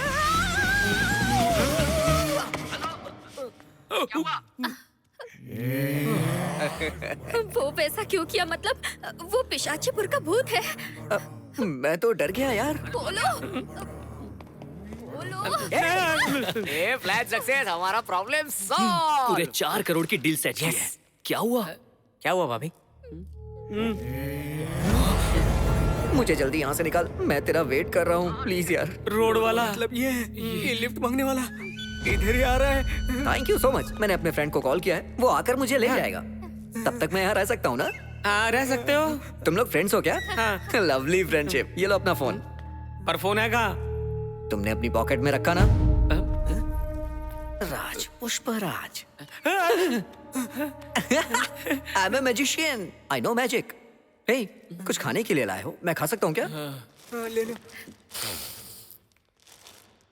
क्या हुआ? वो वैसा क्यों किया? मतलब वो पिशाचीपुर का भूत है? मैं तो डर गया यार। बोलो। ए, प्लान सक्सेस, हमारा प्रॉब्लम सॉल्व। पूरे 4 करोड़ की डील सेट की है। क्या हुआ? क्या हुआ भाभी? मुझे जल्दी यहाँ से निकाल, मैं तेरा वेट कर रहा हूँ, प्लीज यार। रोड वाला मतलब ये लिफ्ट मांगने वाला इधर ही आ रहा है। Thank you so much. मैंने अपने फ्रेंड को कॉल किया है, वो आकर मुझे ले जाएगा। तब तक मैं यहाँ रह सकता हूँ ना? हाँ, रह सकते हो। तुम लोग फ्रेंड्स हो क्या? हाँ। Lovely friendship. ये लो अपना फोन। पर फोन है कहाँ? तुमने अपनी पॉकेट में रखा ना? Raj, Pushparaj. I am a magician, I know magic. Hey, कुछ खाने के लिए लाए हो? मैं खा सकता हूँ क्या? ले लो।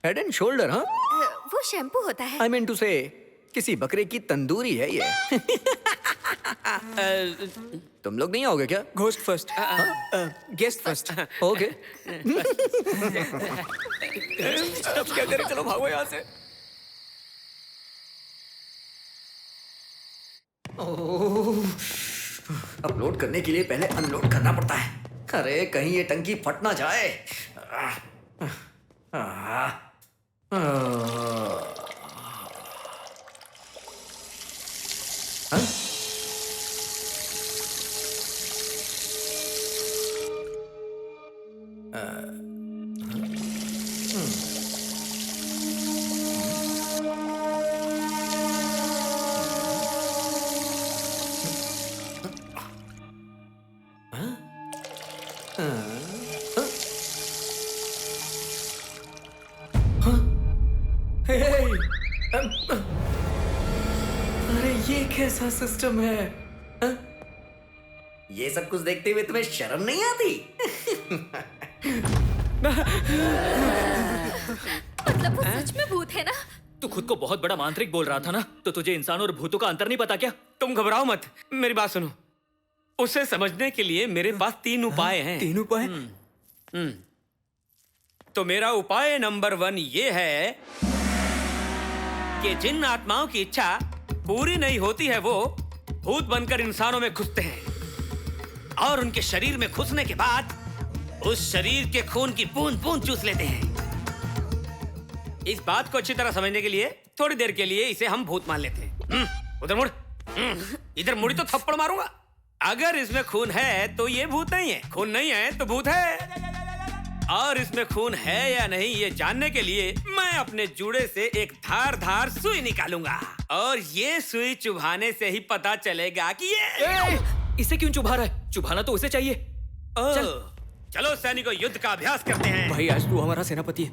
हेड एंड शोल्डर, हाँ? वो शैम्पू होता है। आई मीन टू से किसी बकरे की तंदूरी है ये। तुम लोग नहीं आओगे क्या? Ghost first, guest first. Okay. अब क्या करें? चलो भागो यहाँ से। अपलोड करने के लिए पहले अनलोड करना पड़ता है। अरे कहीं ये टंकी फट ना जाए। अरे ये कैसा सिस्टम है? ये सब कुछ देखते हुए तुम्हें शर्म नहीं आती? मतलब वो सच में भूत है ना? तू खुद को बहुत बड़ा मांत्रिक बोल रहा था ना, तो तुझे इंसानों और भूतों का अंतर नहीं पता क्या? तुम घबराओ मत, मेरी बात सुनो। उसे समझने के लिए मेरे पास 3 उपाय हैं। 3 उपाय? तो मेरा उपाय नंबर 1 ये है कि जिन आत्माओं की इच्छा पूरी नहीं होती है वो भूत बनकर इंसानों में घुसते हैं और उनके शरीर में घुसने के बाद उस शरीर के खून की बूंद बूंद चूस लेते हैं। इस बात को अच्छी तरह समझने के लिए थोड़ी देर के लिए इसे हम भूत मान लेते हैं। उधर मुड़, इधर मुड़ी तो थप्पड़ मारूंगा। अगर इसमें खून है तो ये भूत नहीं है, खून नहीं है तो भूत है। और इसमें खून है या नहीं ये जानने के लिए मैं अपने जूड़े से एक धार सुई निकालूंगा और ये सुई चुभाने से ही पता चलेगा कि ये इसे क्यों चुभा रहा है? चुभाना तो उसे चाहिए। चलो सैनिकों, युद्ध का अभ्यास करते हैं। भाई आज तू हमारा सेनापति है।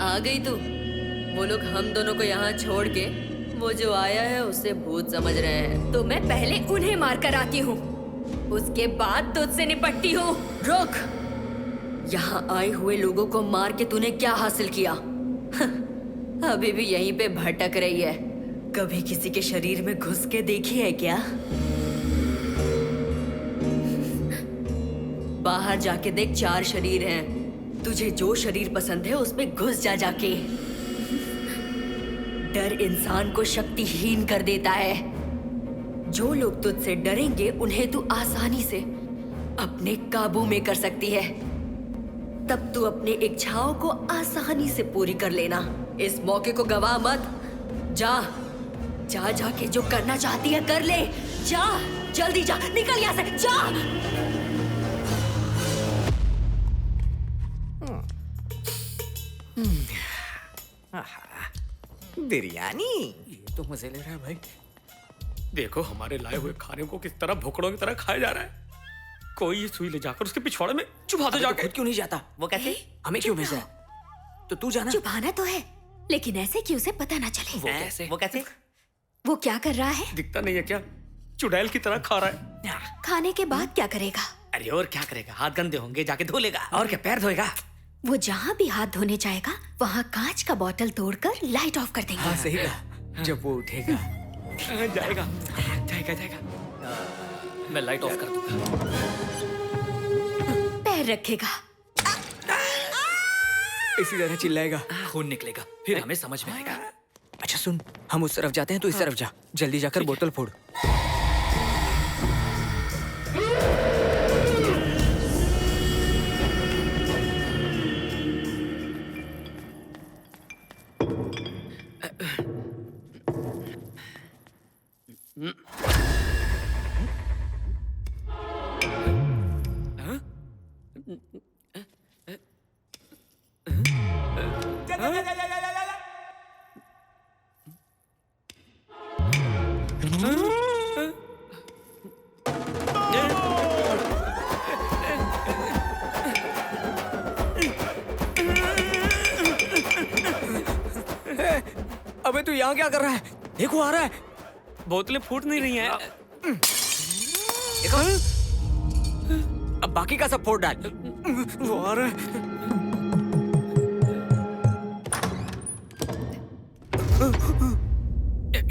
आ गई तू। वो लोग हम दोनों को यहाँ छोड़ के वो जो आया है उसे भूत समझ रहे हैं। तो मैं पहले उन्हें मार कर आती हूँ, उसके बाद तुझसे निपटती हूँ। रुक! यहाँ आए हुए लोगों को मार के तूने क्या हासिल किया? अभी भी यहीं पे भटक रही है। कभी किसी के शरीर में घुस के देखी है क्या? बाहर जाके देख, 4 शरीर हैं। तुझे जो शरीर पसंद है उसमें घुस जा जाके। डर इंसान को शक्तिहीन कर देता है। जो लोग तुझसे डरेंगे उन्हें तू आसानी से अपने काबू में कर सकती है, तब तू अपने इच्छाओं को आसानी से पूरी कर लेना। इस मौके को गवा मत। जा जा जाके जो करना चाहती है कर ले। जा, जल्दी जा, निकल यहाँ से, जा। बिरयानी, ये तो मजे ले रहा है भाई। देखो हमारे लाए हुए खाने को किस तरह भुखड़ों की तरह खाया जा रहा है। कोई ये सुई ले जाकर उसके पिछवाड़े में चुभा दो जाके। खुद क्यों नहीं जाता? वो कैसे? हमें क्यों भेजा? तो तू जाना। चुभाना तो है, लेकिन ऐसे कि उसे पता ना चले। वो कैसे? वो कैसे? वो क्या कर रहा है? दिखता नहीं है क्या? चुड़ैल की तरह खा रहा है। खाने के बाद क्या करेगा? अरे और क्या करेगा? हाथ गंदे होंगे, जाके धो लेगा। और क्या, पैर धोएगा। वो जहाँ भी हाथ धोने जाएगा वहाँ कांच का बोतल तोड़कर लाइट ऑफ कर देंगे। हाँ सही कहा। जब वो उठेगा जाएगा जाएगा जाएगा। मैं लाइट ऑफ कर दूंगा। पैर रखेगा, इसी तरह चिल्लाएगा, खून निकलेगा, फिर हमें समझ में आएगा। अच्छा सुन, हम उस तरफ जाते हैं, तो इस तरफ जा। जल्दी जाकर बोतल फोड़। अबे तू यहाँ क्या कर रहा है? देखो आ रहा है। बोतलें फूट नहीं रही हैं। देखो, अब बाकी का सब फोड़ डाल। वो आ रहा है।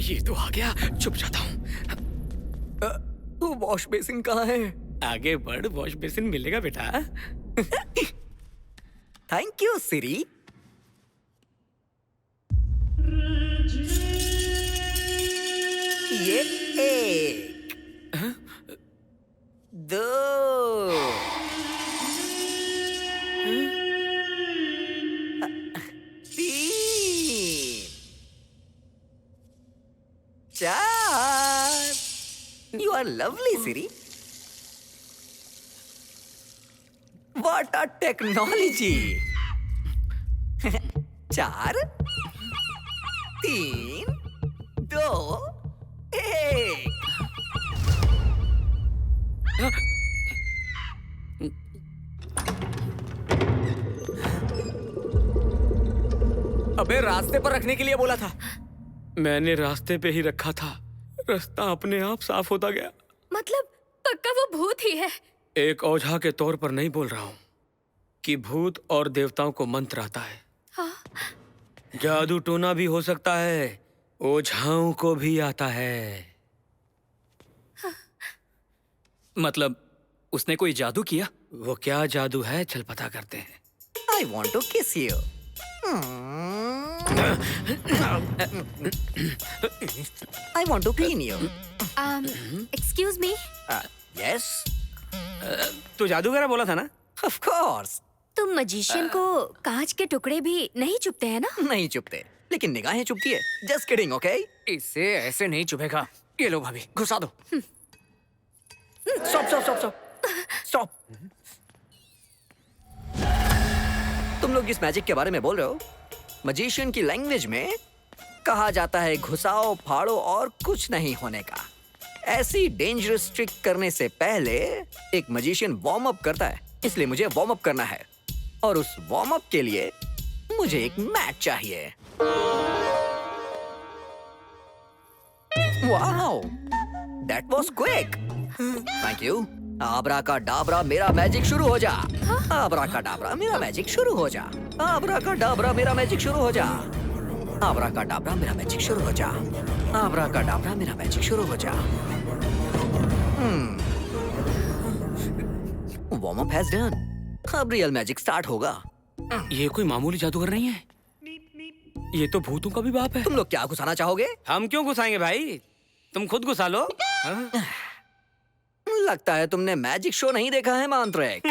ये तो आ गया, चुप जाता हूँ। तू वॉश बेसिन कहाँ है? आगे बढ़, वॉश बेसिन मिलेगा बेटा। थैंक यू सिरी। ये एक, दो, तीन, चार। You are lovely, Siri. What a technology! 4, 3, 2, 1। अबे रास्ते पर रखने के लिए बोला था। मैंने रास्ते पे ही रखा था, रास्ता अपने आप साफ होता गया। मतलब पक्का वो भूत ही है? एक ओझा के तौर पर नहीं बोल रहा हूँ कि भूत और देवताओं को मंत्र आता है। हाँ? जादू टोना भी हो सकता है, ओझाओं को भी आता है। हाँ। मतलब उसने कोई जादू किया? वो क्या जादू है, चल पता करते हैं। I want to kiss you. I want to clean you. Excuse me? Yes. तू जादूगर बोला था ना? Of course. तुम मजिशियन को कांच के टुकड़े भी नहीं चुभते हैं ना? नहीं चुभते, लेकिन निगाहें चुभती है। Just kidding, okay? इससे ऐसे नहीं चुभेगा। ये लो भाभी, घुसा दो। Stop, stop, stop, stop. Stop. तुम लोग इस मैजिक के बारे में बोल रहे हो? मजिशियन की लैंग्वेज में कहा जाता है घुसाओ, फाड़ो और कुछ नहीं होने का। ऐसी डेंजरस ट्रिक करने से पहले एक मजिशियन वार्म अप करता है, इसलिए मुझे वार्म अप करना है। और उस वार्म अप के लिए मुझे एक मैट चाहिए। Wow, that was quick. Thank you. आबरा का डाबरा मेरा मैजिक शुरू हो जा। आबरा का डाबरा मेरा मैजिक शुरू हो जा। आबरा का डाबरा मेरा मैजिक शुरू हो जा। आबरा का डाबरा मेरा मैजिक शुरू हो जा। आबरा का डाबरा मेरा मैजिक शुरू हो जा। Warm up has done. अब रियल मैजिक स्टार्ट होगा। ये कोई मामूली जादूगर नहीं है, ये तो भूतों का भी बाप है। तुम लोग क्या घुसाना चाहोगे? हम क्यों घुसाएंगे भाई, तुम खुद घुसा लो। लगता है तुमने मैजिक शो नहीं देखा है मांत्रिक।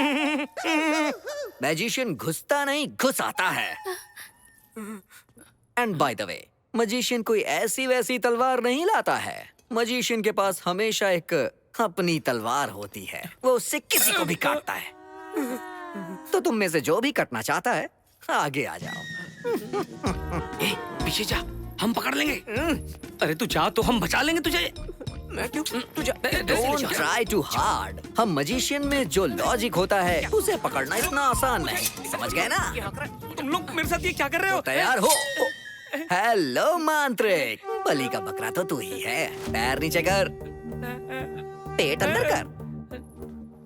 मैजिशियन घुसता नहीं, घुस आता है। And by the way, magician कोई ऐसी वैसी तलवार नहीं लाता है। मजिशियन के पास हमेशा एक अपनी तलवार होती है, वो उससे किसी को भी काटता है। तो तुम में से जो भी कटना चाहता है, आगे आ जाओ। पीछे जा, हम पकड़ लेंगे। अरे तू जा तो हम बचा लेंगे तुझे। मैं क्यों? Don't try too hard। हम मजिशियन में जो लॉजिक होता है उसे पकड़ना इतना आसान नहीं, समझ गए ना? तुम लोग मेरे साथ ये क्या कर रहे हो? तो तैयार हो? हेलो मांत्रिक, बलि का बकरा तो तू ही है। पैर नीचे कर, पेट अंदर कर,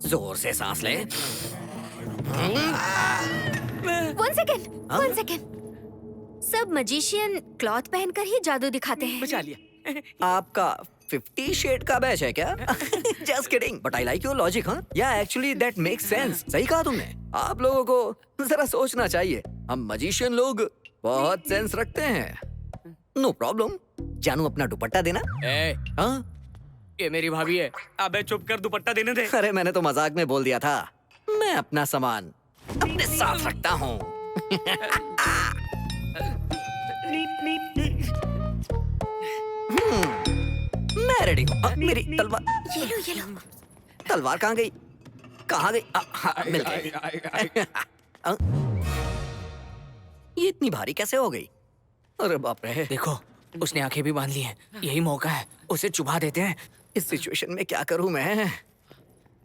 जोर से सांस ले। 1 सेकेंड, 1 सेकेंड। सब मजिशियन क्लॉथ पहनकर ही जादू दिखाते हैं। बचा लिया। आपका 50 शेड का बैच है क्या? Just kidding, but I like your logic, huh? Yeah, actually that makes sense। सही कहा तुमने। आप लोगों को जरा सोचना चाहिए। हम मजिशियन लोग बहुत सेंस रखते हैं। No problem. जानू अपना दुपट्टा देना। हाँ? ये मेरी भाभी है। अबे चुप कर, दुपट्टा देने दे। अरे मैंने तो मजाक में बोल दिया था। मैं अपना सामान अपने साथ रखता हूँ। मैं रेडी हूँ। मेरी तलवार। ये लो। तलवार कहाँ गई? कहाँ गई? मिल गई। ये इतनी भारी कैसे हो गई? अरे बाप रे। देखो, उसने आंखें भी बांध ली हैं। यही मौका है, उसे चुभा देते हैं। इस सिचुएशन में क्या करूं मैं?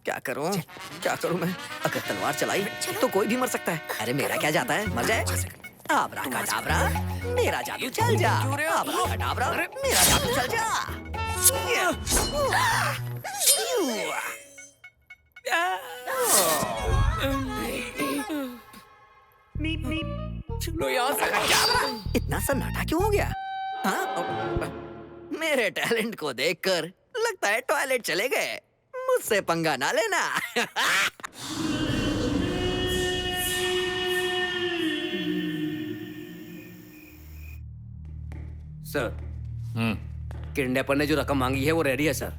क्या करूं मैं? अगर तलवार चलाई तो कोई भी मर सकता है। अरे मेरा क्या जाता है, मर जाए। आबरा कडाबरा, मेरा जादू चल जा। आबरा कडाबरा, मेरा जादू चल जा। चलो यहाँ से। इतना सन्नाटा क्यों हो गया? हाँ? मेरे टैलेंट को देखकर लगता है टॉयलेट चले गए। मुझसे पंगा ना लेना। सर, किडनैपर ने जो रकम मांगी है वो रेडी है सर।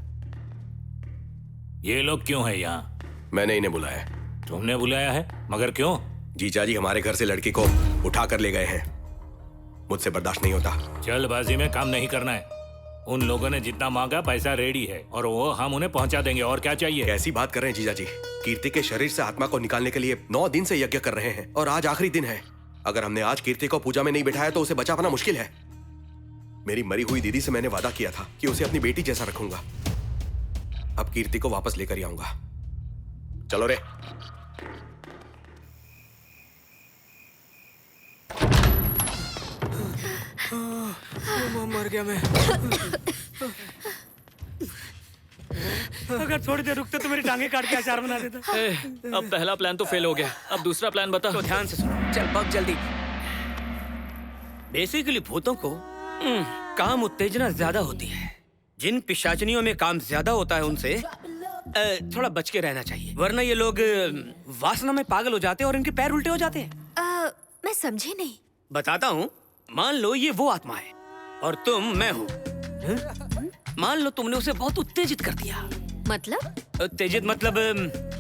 ये लोग क्यों है यहाँ? मैंने इन्हें बुलाया। तुमने बुलाया है? मगर क्यों? जीजा जी हमारे घर से लड़की को उठा कर ले गए हैं। मुझसे बर्दाश्त नहीं होता। जल्दबाजी में काम नहीं करना है। उन लोगों ने जितना मांगा पैसा रेडी है और वो हम उन्हें पहुंचा देंगे। और क्या चाहिए? कैसी बात कर रहे हैं जीजा जी? कीर्ति के शरीर से आत्मा को निकालने के लिए 9 दिन से यज्ञ कर रहे हैं और आज आखिरी दिन है। अगर हमने आज कीर्ति को पूजा में नहीं बिठाया तो उसे बचा पाना मुश्किल है। मेरी मरी हुई दीदी से मैंने वादा किया था कि उसे अपनी बेटी जैसा रखूंगा। अब कीर्ति को वापस लेकर ही आऊंगा। चलो रे। मर गया मैं। अगर थोड़ी देर रुकते तो मेरी टांगे काट के अचार बना देता। अब पहला प्लान तो फेल हो गया, अब दूसरा प्लान बता। तो ध्यान से सुनो। चल पक जल्दी। बेसिकली भूतों को काम उत्तेजना ज्यादा होती है। जिन पिशाचनियों में काम ज्यादा होता है उनसे थोड़ा बच के रहना चाहिए, वरना ये लोग वासना में पागल हो जाते हैं और इनके पैर उल्टे हो जाते हैं। मैं समझी नहीं। बताता हूँ। मान लो ये वो आत्मा है और तुम मैं हूँ। मान लो तुमने उसे बहुत उत्तेजित कर दिया। मतलब? उत्तेजित मतलब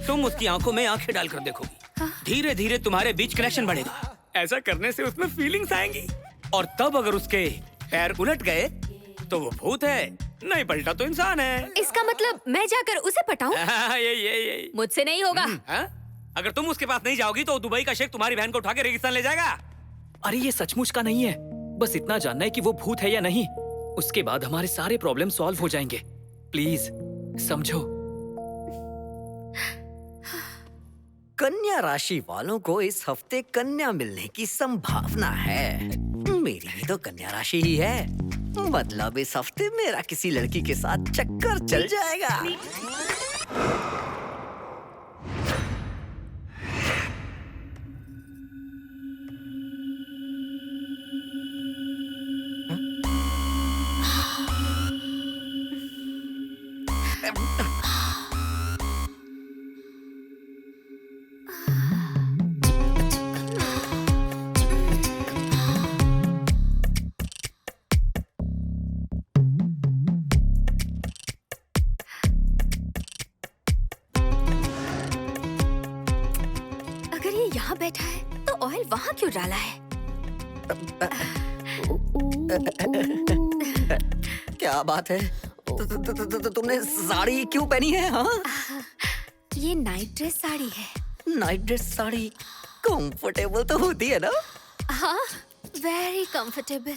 तुम उसकी आंखों में आंखें डालकर देखोगी। धीरे धीरे तुम्हारे बीच कनेक्शन बढ़ेगा। ऐसा करने से उसमें फीलिंग्स आएंगी और तब अगर उसके पैर उलट गए तो वो भूत है, नहीं पलटा तो इंसान है। इसका मतलब मैं जाकर उसे पटाऊं? ये मुझसे नहीं होगा। अगर तुम उसके पास नहीं जाओगी तो दुबई का शेख तुम्हारी बहन को उठा के रेगिस्तान ले जाएगा। अरे ये सचमुच का नहीं है, बस इतना जानना है कि वो भूत है या नहीं। उसके बाद हमारे सारे प्रॉब्लम सॉल्व हो जाएंगे। प्लीज समझो। कन्या राशि वालों को इस हफ्ते कन्या मिलने की संभावना है। मेरी भी तो कन्या राशि ही है, मतलब इस हफ्ते मेरा किसी लड़की के साथ चक्कर चल जाएगा। यहाँ बैठा है तो ऑयल वहाँ क्यों डाला है? क्या बात है? तुमने साड़ी क्यों पहनी है? हाँ, ये नाइट ड्रेस साड़ी है। नाइट ड्रेस साड़ी कंफर्टेबल तो होती है ना? हाँ, वेरी कंफर्टेबल।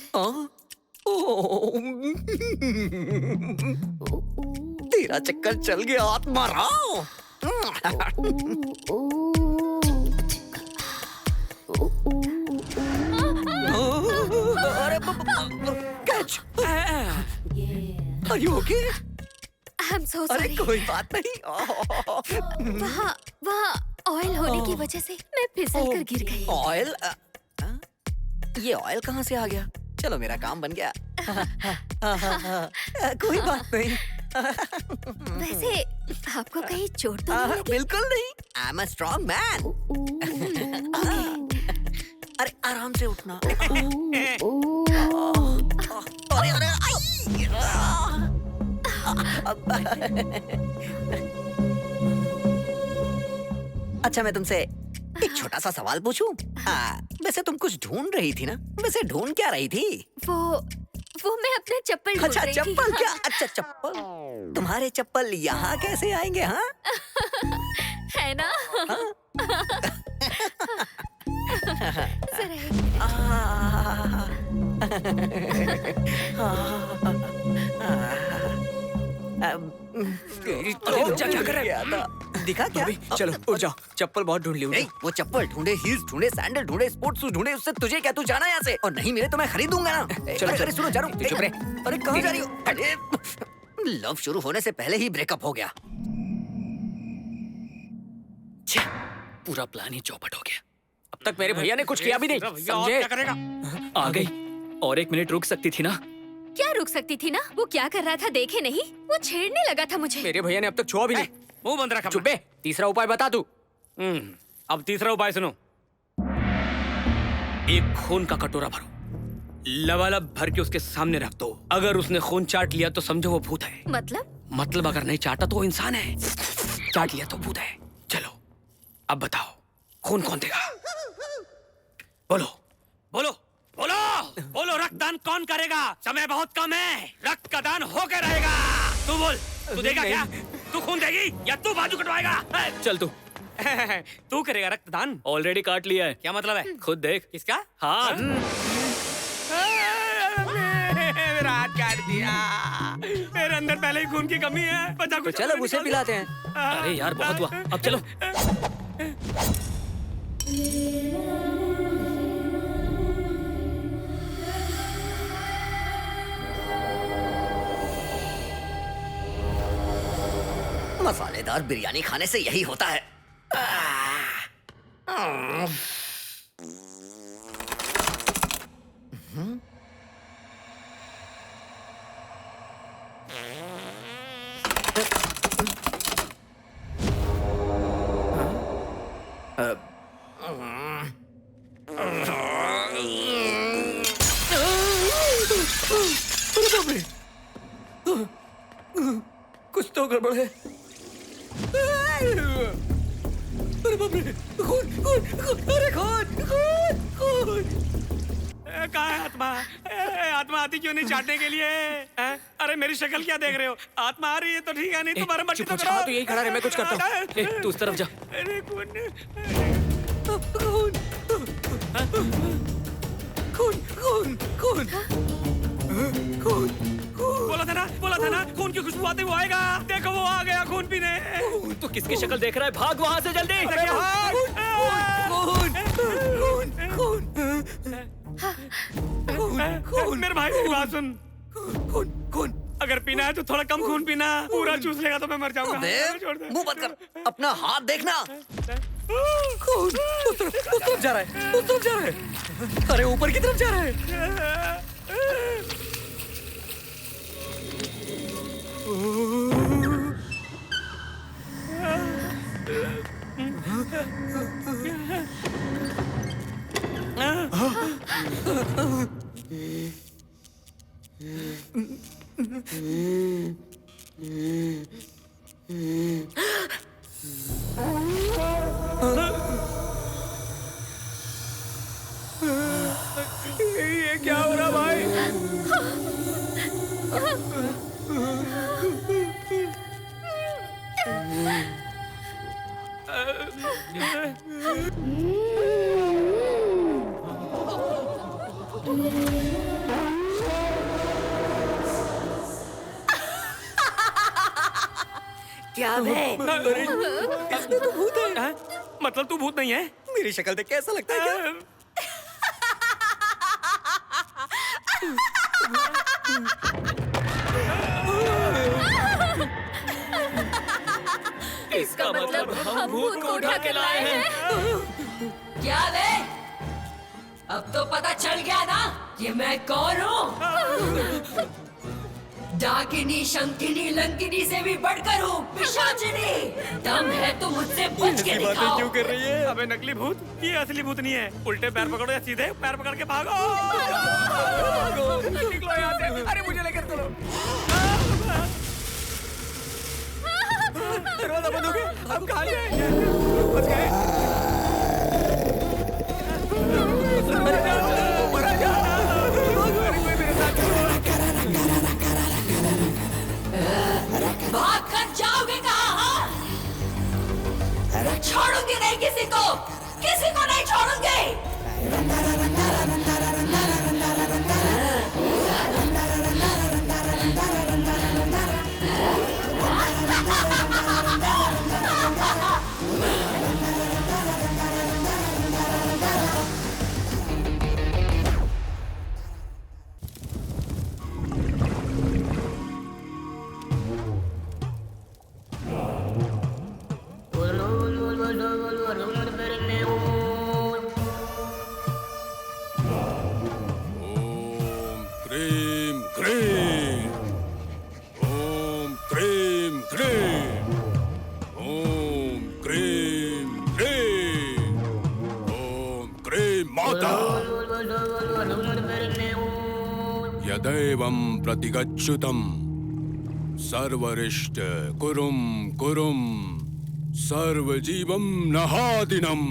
तेरा चक्कर चल गया आत्मा Rao. Catch. Are you okay? I'm so अरे sorry। कोई बात नहीं। वहाँ ऑयल होने की वजह से मैं फिसल कर गिर गई। ऑयल? ये ऑयल कहाँ से आ गया? चलो मेरा काम बन गया। कोई बात नहीं। वैसे आपको कहीं चोट तो नहीं लगी? बिल्कुल नहीं। आई एम अ स्ट्रॉन्ग मैन। अरे आराम से उठना। अरे अरे अच्छा, मैं तुमसे एक छोटा सा सवाल पूछूं? वैसे तुम कुछ ढूंढ रही थी ना? वैसे ढूंढ क्या रही थी? वो मैं अपना चप्पल ढूंढ अच्छा, रही थी। चप्पल क्या? अच्छा, चप्पल। तुम्हारे चप्पल यहाँ कैसे आएंगे? हाँ, है ना? क्या कर रहे हैं? दिखा क्या? चलो उठ जाओ, चप्पल बहुत ढूंढ ली। वो चप्पल ढूंढे, हील्स ढूंढे, सैंडल ढूंढे, स्पोर्ट्स शूज ढूंढे, उससे तुझे क्या? तू जाना यहाँ से, और नहीं मिले तो मैं खरीदूंगा ना। चलो, अरे सुनो, जा रहा हूँ। चुप रहे। अरे कहाँ जा रही हो? अरे लव शुरू होने से पहले ही ब्रेकअप हो गया। पूरा प्लान ही चौपट हो गया। अब तक मेरे भैया ने कुछ किया भी नहीं, समझे? क्या करेगा? आ गई, और 1 मिनट रुक सकती थी ना? क्या रुक सकती थी ना? वो क्या कर रहा था देखे नहीं? वो छेड़ने लगा था मुझे। मेरे भैया ने अब तक छुआ भी नहीं। मुंह बंद रखा। चुप बे। तीसरा उपाय बता तू। अब तीसरा उपाय सुनो। एक खून का कटोरा भरो, लबालब भर के उसके सामने रख दो। अगर उसने खून चाट लिया तो समझो वो भूत है। मतलब अगर नहीं चाटा तो वो इंसान है, चाट लिया तो भूत है। चलो अब बताओ, खून कौन देगा? बोलो बोलो बोलो बोलो। रक्तदान कौन करेगा? समय बहुत कम है, रक्त का दान होकर रहेगा। तू बोल, तू देगा क्या? तू खून देगी या तू बाजू कटवाएगा? चल तू तू करेगा रक्तदान? ऑलरेडी काट लिया है। क्या मतलब है? खुद देख। किसका? हाँ। मेरा हाथ काट दिया। मेरे अंदर पहले ही खून की कमी है। बचा कुछ? चलो उसे पिलाते हैं। अरे यार बहुत हुआ, अब चलो। मसालेदार बिरयानी खाने से यही होता है। कुछ तो गड़बड़ है। अरे बाप रे, खून खून खून, अरे खून खून खून। कहाँ है आत्मा? आत्मा आती क्यों नहीं चाटने के लिए? अरे मेरी शक्ल क्या देख रहे हो? आत्मा आ रही है तो ठीक है, नहीं तुम्हारा मर्जी तो करो। तू यही खड़ा रहे, मैं कुछ करता हूँ। तू उस तरफ जा। अरे खून खून खून खून खून। बोला था ना खून की खुशबू आते वो आएगा। देखो वो आ गया खून पीने। तू किसकी शक्ल देख रहा है? भाग वहाँ से जल्दी। खून मेरे भाई मेरी बात सुन। खून खून अगर पीना है तो थोड़ा कम खून पीना। पूरा चूस लेगा तो मैं मर जाऊंगा। मुंह बंद कर, अपना हाथ देखना। खून उस तरफ जा रहा है, उस तरफ जा रहा है। अरे ऊपर की तरफ जा रहा है। ये क्या हो रहा भाई? क्या बे? इसमें तो भूत है। मतलब तू भूत नहीं है? मेरी शक्ल देख कैसा लगता है क्या? इसका मतलब हम भूत को उठा के लाए हैं। क्या बे? अब तो पता चल गया ना कि मैं कौन हूँ? डाकिनी, शंकिनी, लंकिनी से भी बढ़कर हूँ, पिशाचिनी। दम है तो मुझसे बच के दिखाओ। क्यों कर रही है? अबे नकली भूत, ये असली भूत नहीं है। उल्टे पैर पकड़ो या सीधे पैर पकड़ के भागो। निकलो यहाँ से। अरे मुझे लेकर चलो। दरवाजा बंद हो गया। हम कहाँ जाएंगे? बच गए। भाग कर जाओगे कहाँ? छोड़ूंगी नहीं किसी को नहीं छोड़ूंगी। क्रीम क्रीम ओम क्रीम क्रीम ओम क्रीम क्रीम ओम क्रीम माता यदैवं प्रतिगच्छुतं सर्वरिष्ट कुरुम कुरुम सर्वजीवं नहादिनम्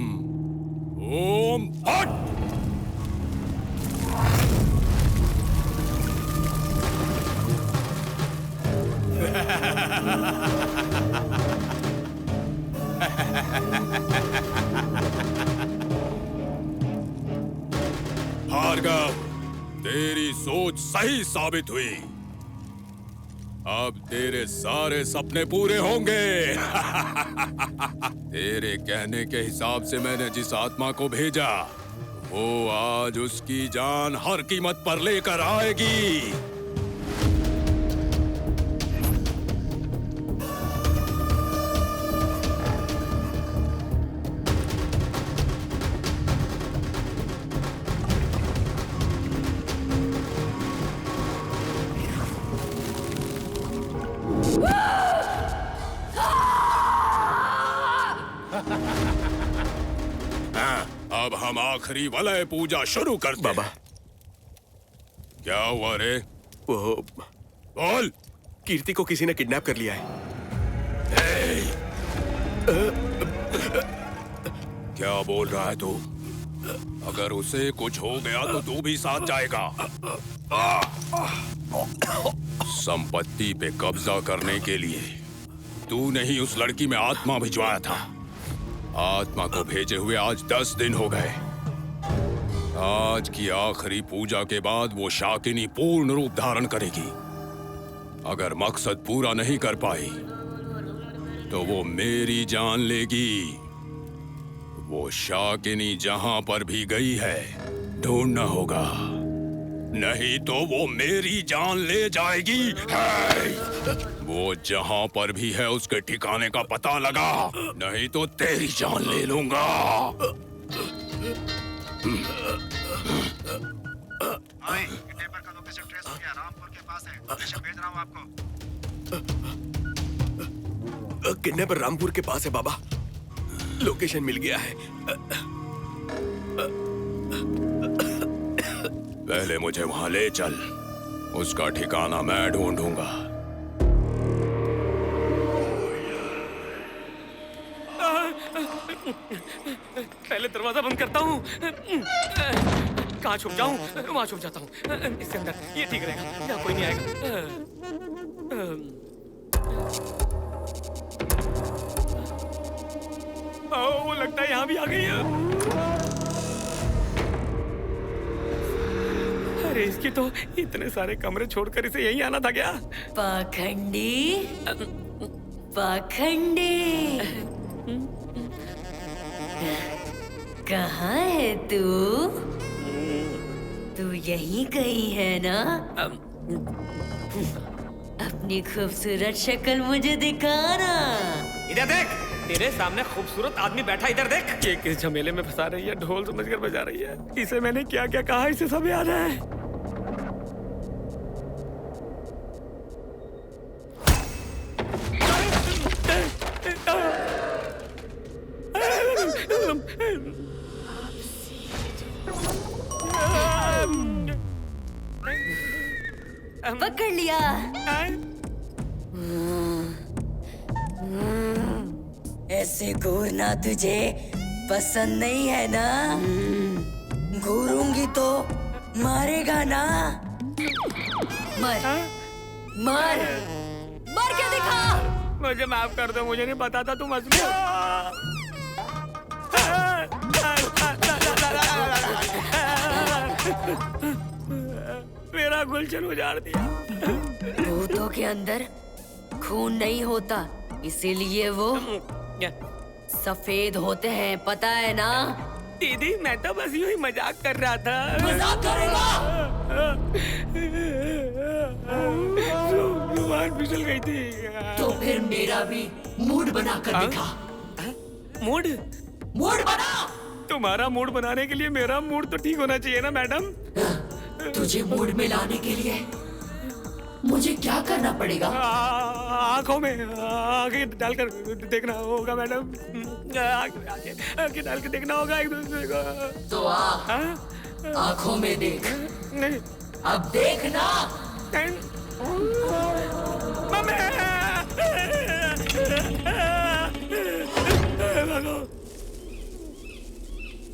ओम हट भार्गव, तेरी सोच सही साबित हुई। अब तेरे सारे सपने पूरे होंगे। तेरे कहने के हिसाब से मैंने जिस आत्मा को भेजा, वो आज उसकी जान हर कीमत पर लेकर आएगी। अब हम आखिरी वलय पूजा शुरू करते बाबा। क्या हुआ रे? वो बोल। कीर्ति को किसी ने किडनैप कर लिया है। क्या बोल रहा है तू? अगर उसे कुछ हो गया तो तू भी साथ जाएगा। संपत्ति पे कब्जा करने के लिए तूने ही उस लड़की में आत्मा भिजवाया था। आत्मा को भेजे हुए आज 10 दिन हो गए। आज की आखिरी पूजा के बाद वो शाकिनी पूर्ण रूप धारण करेगी। अगर मकसद पूरा नहीं कर पाई तो वो मेरी जान लेगी। वो शाकिनी जहां पर भी गई है ढूंढना होगा, नहीं तो वो मेरी जान ले जाएगी। वो जहां पर भी है उसके ठिकाने का पता लगा, नहीं तो तेरी जान ले लूंगा। किडनैपर का लोकेशन ट्रेस हो गया, रामपुर के पास है। लोकेशन भेज रहा हूं आपको। किडनैपर रामपुर के पास है बाबा। लोकेशन मिल गया है। पहले मुझे वहां ले चल, उसका ठिकाना मैं ढूंढूंगा। पहले दरवाजा बंद करता हूँ। कहाँ छुप जाऊं? वहां छुप जाता हूँ, इसके अंदर। ये ठीक रहेगा, यहाँ कोई नहीं आएगा। वो लगता है यहाँ भी आ गई है। अरे इसकी तो इतने सारे कमरे छोड़कर इसे यहीं आना था क्या? पाखंडी, पाखंडी, कहाँ है तू? तू यहीं कहीं है ना? अपनी खूबसूरत शक्ल मुझे दिखाना। इधर देख, तेरे सामने खूबसूरत आदमी बैठा, इधर देख। ये किस झमेले में फंसा रही है, ढोल समझकर बजा रही है। इसे मैंने क्या क्या कहा, इसे सब याद है। पकड़ लिया। ऐसे घूरना तुझे पसंद नहीं है ना? घूरूंगी तो मारेगा ना? मर, मर, मर के दिखा। मुझे माफ कर दो, मुझे नहीं पता था तुम असली हो। मेरा गुलशन उजाड़ दिया। भूतों के अंदर खून नहीं होता, इसीलिए वो सफेद होते हैं, पता है ना? दीदी मैं तो बस यूं ही मजाक कर रहा था। मजाक करेगा? जुबान फिसल गई थी। तो फिर मेरा भी मूड बना कर दिखा। मूड? मूड बना। तुम्हारा मूड बनाने के लिए मेरा मूड तो ठीक होना चाहिए ना मैडम? तुझे मूड में लाने के लिए मुझे क्या करना पड़ेगा? आंखों में आंखें डालकर देखना होगा मैडम। आंखें डाल के देखना होगा एक दूसरे को। तो आंखों में देख। नहीं, अब देखना।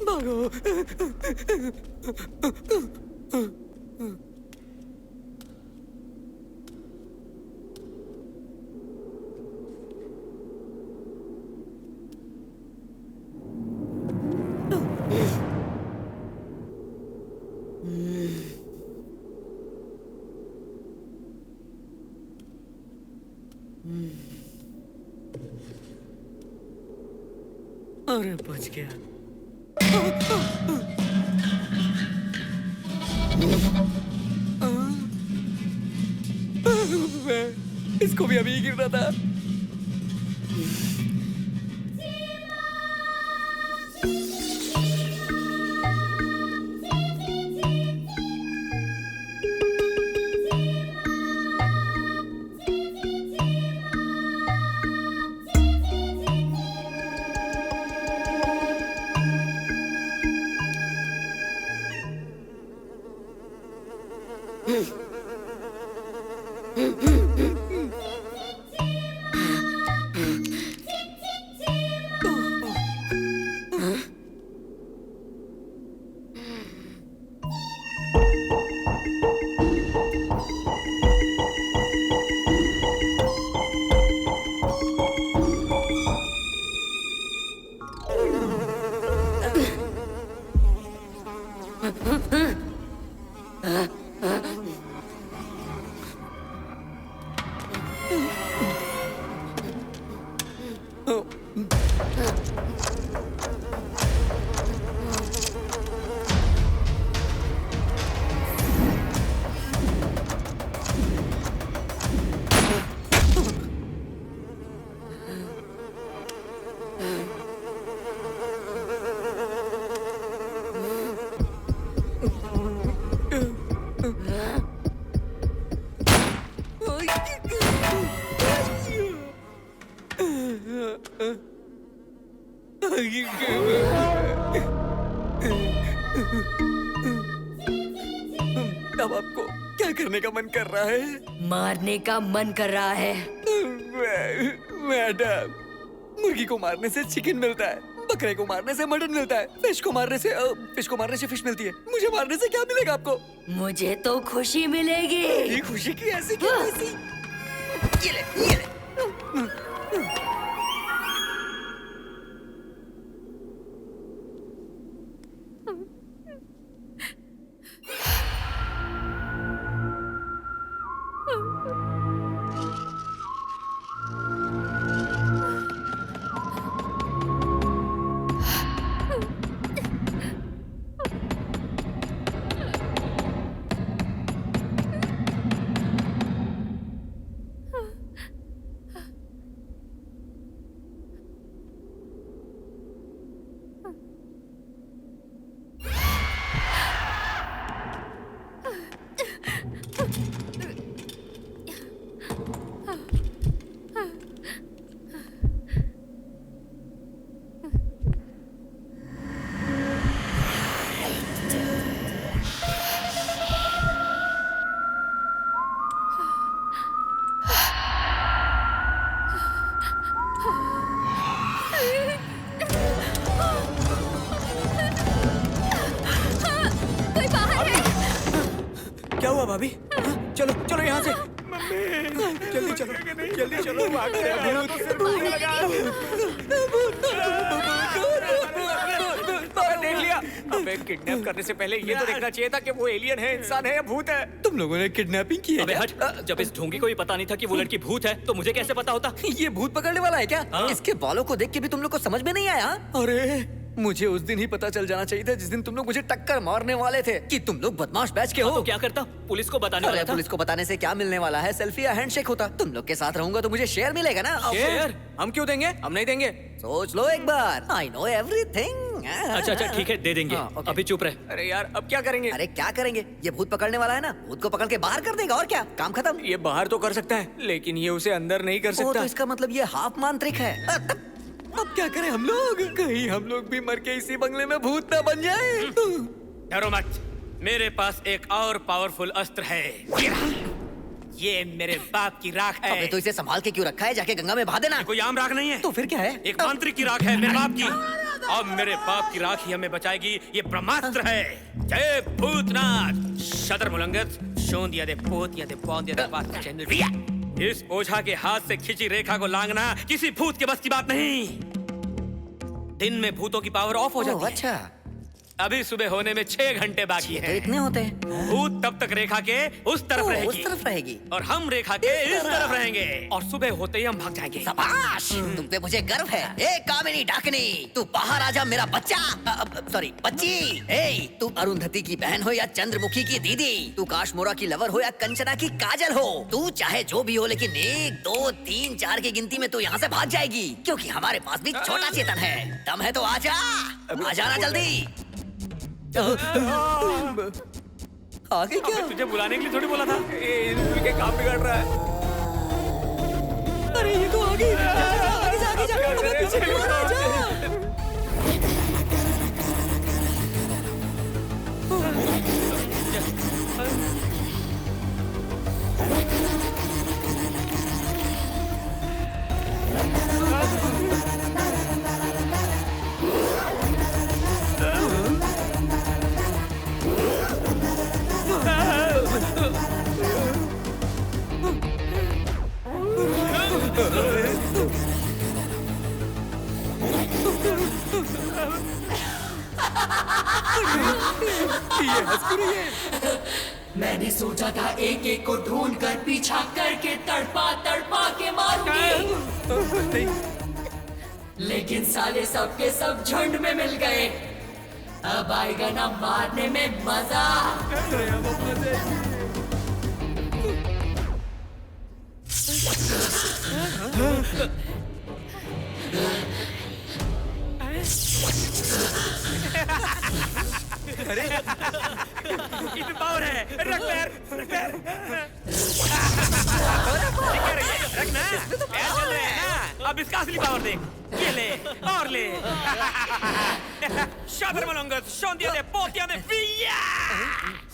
भागो, भागो। अरे बच गया। इसको भी अभी गिरना था। अब आपको क्या करने का मन कर रहा है? मारने का मन कर रहा है। मैडम, मुर्गी को मारने से चिकन मिलता है, बकरे को मारने से मटन मिलता है, फिश को मारने से फिश मिलती है। मुझे मारने से क्या मिलेगा आपको? मुझे तो खुशी मिलेगी। ये खुशी की ऐसी क्या ऐसी? ये ले। भाभी चलो चलो यहाँ से जल्दी चलो भागते हैं। देख लिया। अबे किडनैप करने से पहले ये तो देखना चाहिए था कि वो एलियन है, इंसान है या भूत है। तुम लोगों ने किडनैपिंग की है? अबे हट, जब इस ढोंगी को ही पता नहीं था कि वो लड़की भूत है तो मुझे कैसे पता होता? ये भूत पकड़ने वाला है क्या? इसके बालों को देख के भी तुम लोग को समझ में नहीं आया? अरे मुझे उस दिन ही पता चल जाना चाहिए था जिस दिन तुम लोग मुझे टक्कर मारने वाले थे कि तुम लोग बदमाश बैच के हो। तो क्या करता? पुलिस को बताने वाला था। पुलिस को बताने से क्या मिलने वाला है? सेल्फी या हैंडशेक होता। तुम लोग के साथ रहूंगा तो मुझे शेयर मिलेगा ना। शेयर? हम क्यों देंगे? हम नहीं देंगे। सोच लो एक बार। I know everything। अच्छा ठीक है दे देंगे। अभी चुप रहे। अरे यार अब क्या करेंगे? अरे क्या करेंगे? ये भूत पकड़ने वाला है ना, भूत को पकड़ के बाहर कर देगा और क्या, काम खत्म। ये बाहर तो कर सकता है लेकिन ये उसे अंदर नहीं कर सकता। तो इसका मतलब ये हाफ मांत्रिक है। अब क्या करें हम लोग? कहीं हम लोग भी मर के इसी बंगले में भूत ना बन जाए। डरो मत, मेरे पास एक और पावरफुल अस्त्र है। ये मेरे बाप की राख है। अबे तो इसे संभाल के क्यों रखा है? जाके गंगा में बहा देना। कोई आम राख नहीं है। तो फिर क्या है? एक मांत्रिक की राख है मेरे बाप की। अब मेरे बाप की राख ही हमें बचाएगी। ये ब्रह्मास्त्र है। जय भूतनाथ। शतर मुलंगत शोंदिया दे पोतिया दे पौंदिया दे बात चैनल रिया। इस ओझा के हाथ से खिंची रेखा को लांघना किसी भूत के बस की बात नहीं। दिन में भूतों की पावर ऑफ हो जाती है। अच्छा। अभी सुबह होने में 6 घंटे बाकी हैं। इतने होते हैं? भूत तब तक रेखा के उस तरफ रहेगी। उस तरफ रहेगी और हम रेखा के इस तरफ रहेंगे और सुबह होते ही हम भाग जाएंगे। शाबाश, तुम पे मुझे गर्व है। ए कामिनी डाकनी, तू बाहर आ जा मेरा बच्चा। सॉरी बच्ची। ए तू अरुंधति की बहन हो या चंद्रमुखी की दीदी, तू काशमोरा की लवर हो या कंचना की काजल हो, तू चाहे जो भी हो लेकिन 1 2 3 4 की गिनती में तू यहाँ से भाग जाएगी क्योंकि हमारे पास भी छोटा चेतन है। दम है तो आजा, आ जाना जल्दी। आगे क्या? तुझे बुलाने के लिए थोड़ी बोला था। ये काम बिगड़ रहा है। अरे ये तो आगे आगे जा पीछे क्यों आ जा। मैंने सोचा था एक एक को ढूंढ कर पीछा करके तड़पा तड़पा के मारूंगी, लेकिन साले सबके सब झुंड में मिल गए। अब आएगा ना मारने में मजा। अरे इतनी पावर है। रख पैर, रख पैर। रखना, पैर चल रहे हैं ना। अब इसका असली पावर देख। ये ले और ले। शतर मुलंगत शोंदिया दे पोतिया दे विया।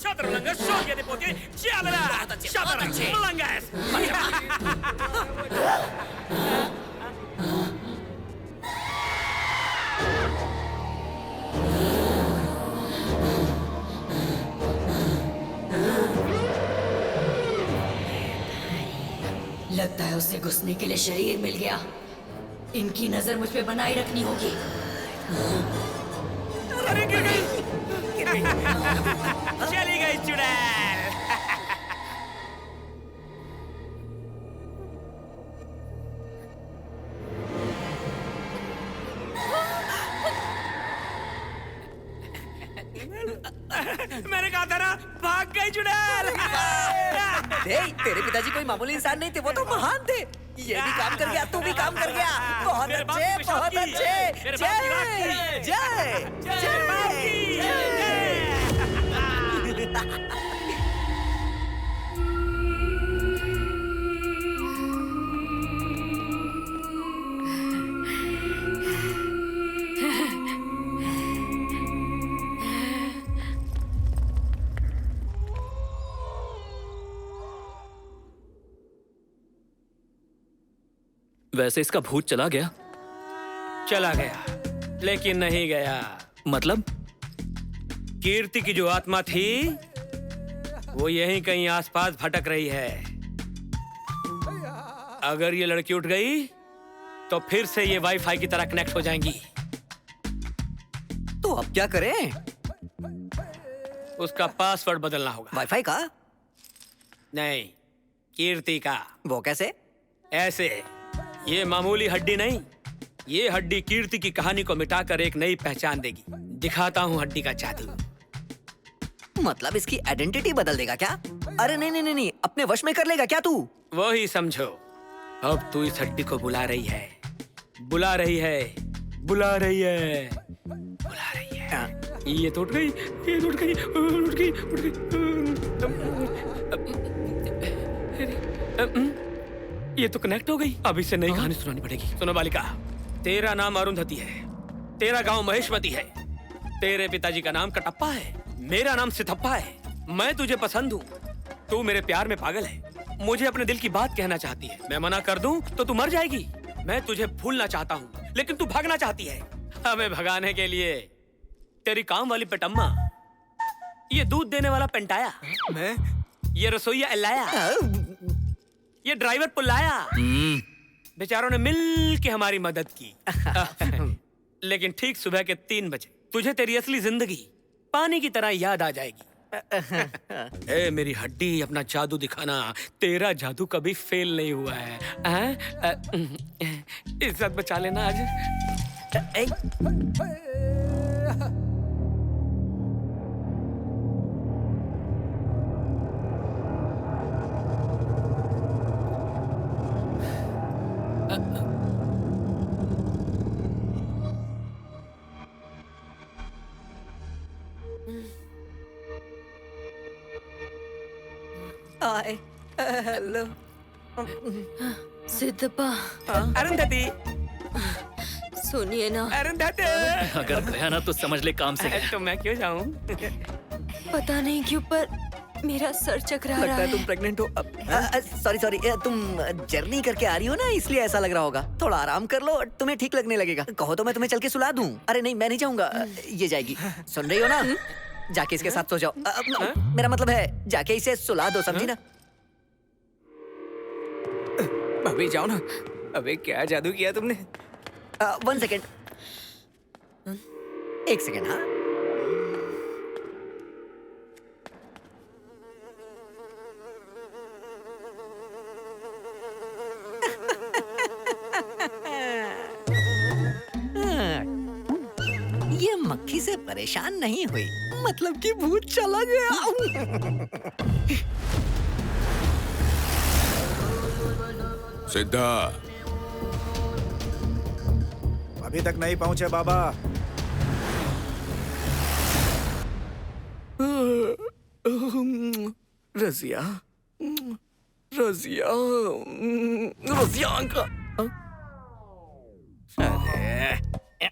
शतर मुलंगत शोंदिया दे पोतिया चलना। शतर मुलंगत। उसे घुसने के लिए शरीर मिल गया। इनकी नजर मुझ पे बनाए रखनी होगी। अरे गिर गई। चली गई चुड़ैल। मैंने कहा था ना, भाग गई चुड़ैल। तेरे पिताजी कोई मामूली इंसान नहीं थे, वो तो महान थे। ये भी काम कर गया, तू भी काम कर गया। बहुत अच्छे, बहुत अच्छे। जय जय वैसे इसका भूत चला गया? चला गया, लेकिन नहीं गया। मतलब? कीर्ति की जो आत्मा थी वो यहीं कहीं आसपास भटक रही है। अगर ये लड़की उठ गई तो फिर से ये वाईफाई की तरह कनेक्ट हो जाएंगी। तो अब क्या करें? उसका पासवर्ड बदलना होगा। वाईफाई का? नहीं, कीर्ति का। वो कैसे? ऐसे। ये मामूली हड्डी नहीं, ये हड्डी कीर्ति की कहानी को मिटाकर एक नई पहचान देगी। दिखाता हूँ हड्डी का जादू। मतलब इसकी आइडेंटिटी बदल देगा क्या? अरे नहीं नहीं नहीं नहीं, अपने वश में कर लेगा क्या तू? वो ही समझो। अब तू इस हड्डी को बुला रही है, बुला रही है, बुला रही है, बुला रही है। ये तो उठ गई, ये तो उठ गई, उठ गई, उठ गई। ये तो कनेक्ट हो गई। अब इसे नई कहानी सुनानी पड़ेगी। सुनो बालिका, तेरा नाम अरुंधति है, तेरा गांव महेशमती है, तेरे पिताजी का नाम कटप्पा है, मेरा नाम सिथप्पा है। मैं तुझे पसंद हूँ, तू मेरे प्यार में पागल है, मुझे अपने दिल की बात कहना चाहती है। मैं मना कर दूं तो तू मर जाएगी। मैं तुझे भूलना चाहता हूँ, लेकिन तू भागना चाहती है। हमें भगाने के लिए तेरी काम वाली पेटम्मा, ये दूध देने वाला पेंटाया, मैं ये रसोईया एलाया, ये ड्राइवर पुल्लाया, बेचारों ने मिल के हमारी मदद की। लेकिन ठीक सुबह के 3 बजे तुझे तेरी असली जिंदगी पानी की तरह याद आ जाएगी। ए मेरी हड्डी, अपना जादू दिखाना। तेरा जादू कभी फेल नहीं हुआ है। इज्जत बचा लेना आज। हाय, हेलो। सिद्धप्पा। अरुंधति, सुनिए ना। अरुंधति। अगर गया ना तो समझ ले काम से गया। तो मैं क्यों जाऊं? पता नहीं क्यों पर मेरा सर चकरा रहा है। तुम प्रेग्नेंट हो? सॉरी सॉरी, तुम जर्नी करके आ रही हो ना, इसलिए ऐसा लग रहा होगा। थोड़ा आराम कर लो, तुम्हें ठीक लगने लगेगा। कहो तो मैं तुम्हें चल के सुला दूं। अरे नहीं, मैं नहीं जाऊंगा, ये जाएगी। सुन रही हो ना? जाके इसके साथ सो जाओ। मेरा मतलब है जाके इसे सुला दो, समझी ना? भाभी जाओ ना। अबे क्या जादू किया तुमने? 1 सेकेंड, 1 सेकेंड। हाँ, ये मक्खी से परेशान नहीं हुई, मतलब कि भूत चला गया। सिद्धा, अभी तक नहीं पहुंचे बाबा। रजिया, रजिया, रजिया का। अरे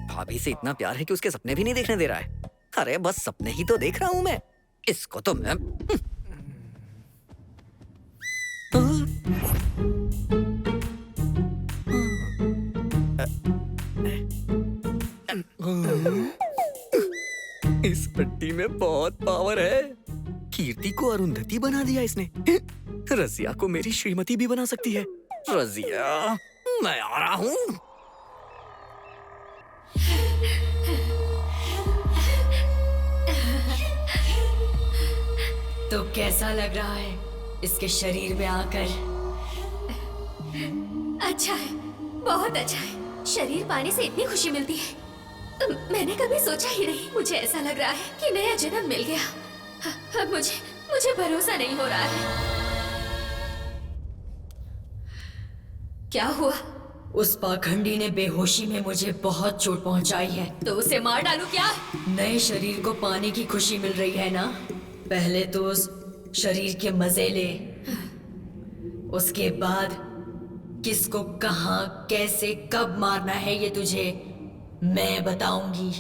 भाभी से इतना प्यार है कि उसके सपने भी नहीं देखने दे रहा है। अरे बस सपने ही तो देख रहा हूं मैं। इसको तो मैं इस पट्टी में बहुत पावर है। कीर्ति को अरुंधति बना दिया इसने। रजिया को मेरी श्रीमती भी बना सकती है। रजिया, मैं आ रहा हूँ। तो कैसा लग रहा है इसके शरीर में आकर? अच्छा है, बहुत अच्छा है। शरीर पाने से इतनी खुशी मिलती है, मैंने कभी सोचा ही नहीं। मुझे ऐसा लग रहा है कि नया जन्म मिल गया। अब मुझे भरोसा नहीं हो रहा है। क्या हुआ? उस पाखंडी ने बेहोशी में मुझे बहुत चोट पहुंचाई है। तो उसे मार डालूं क्या? नए शरीर को पाने की खुशी मिल रही है ना? पहले तो उस शरीर के मजे ले, उसके बाद किसको कहाँ कैसे कब मारना है ये तुझे मैं बताऊंगी।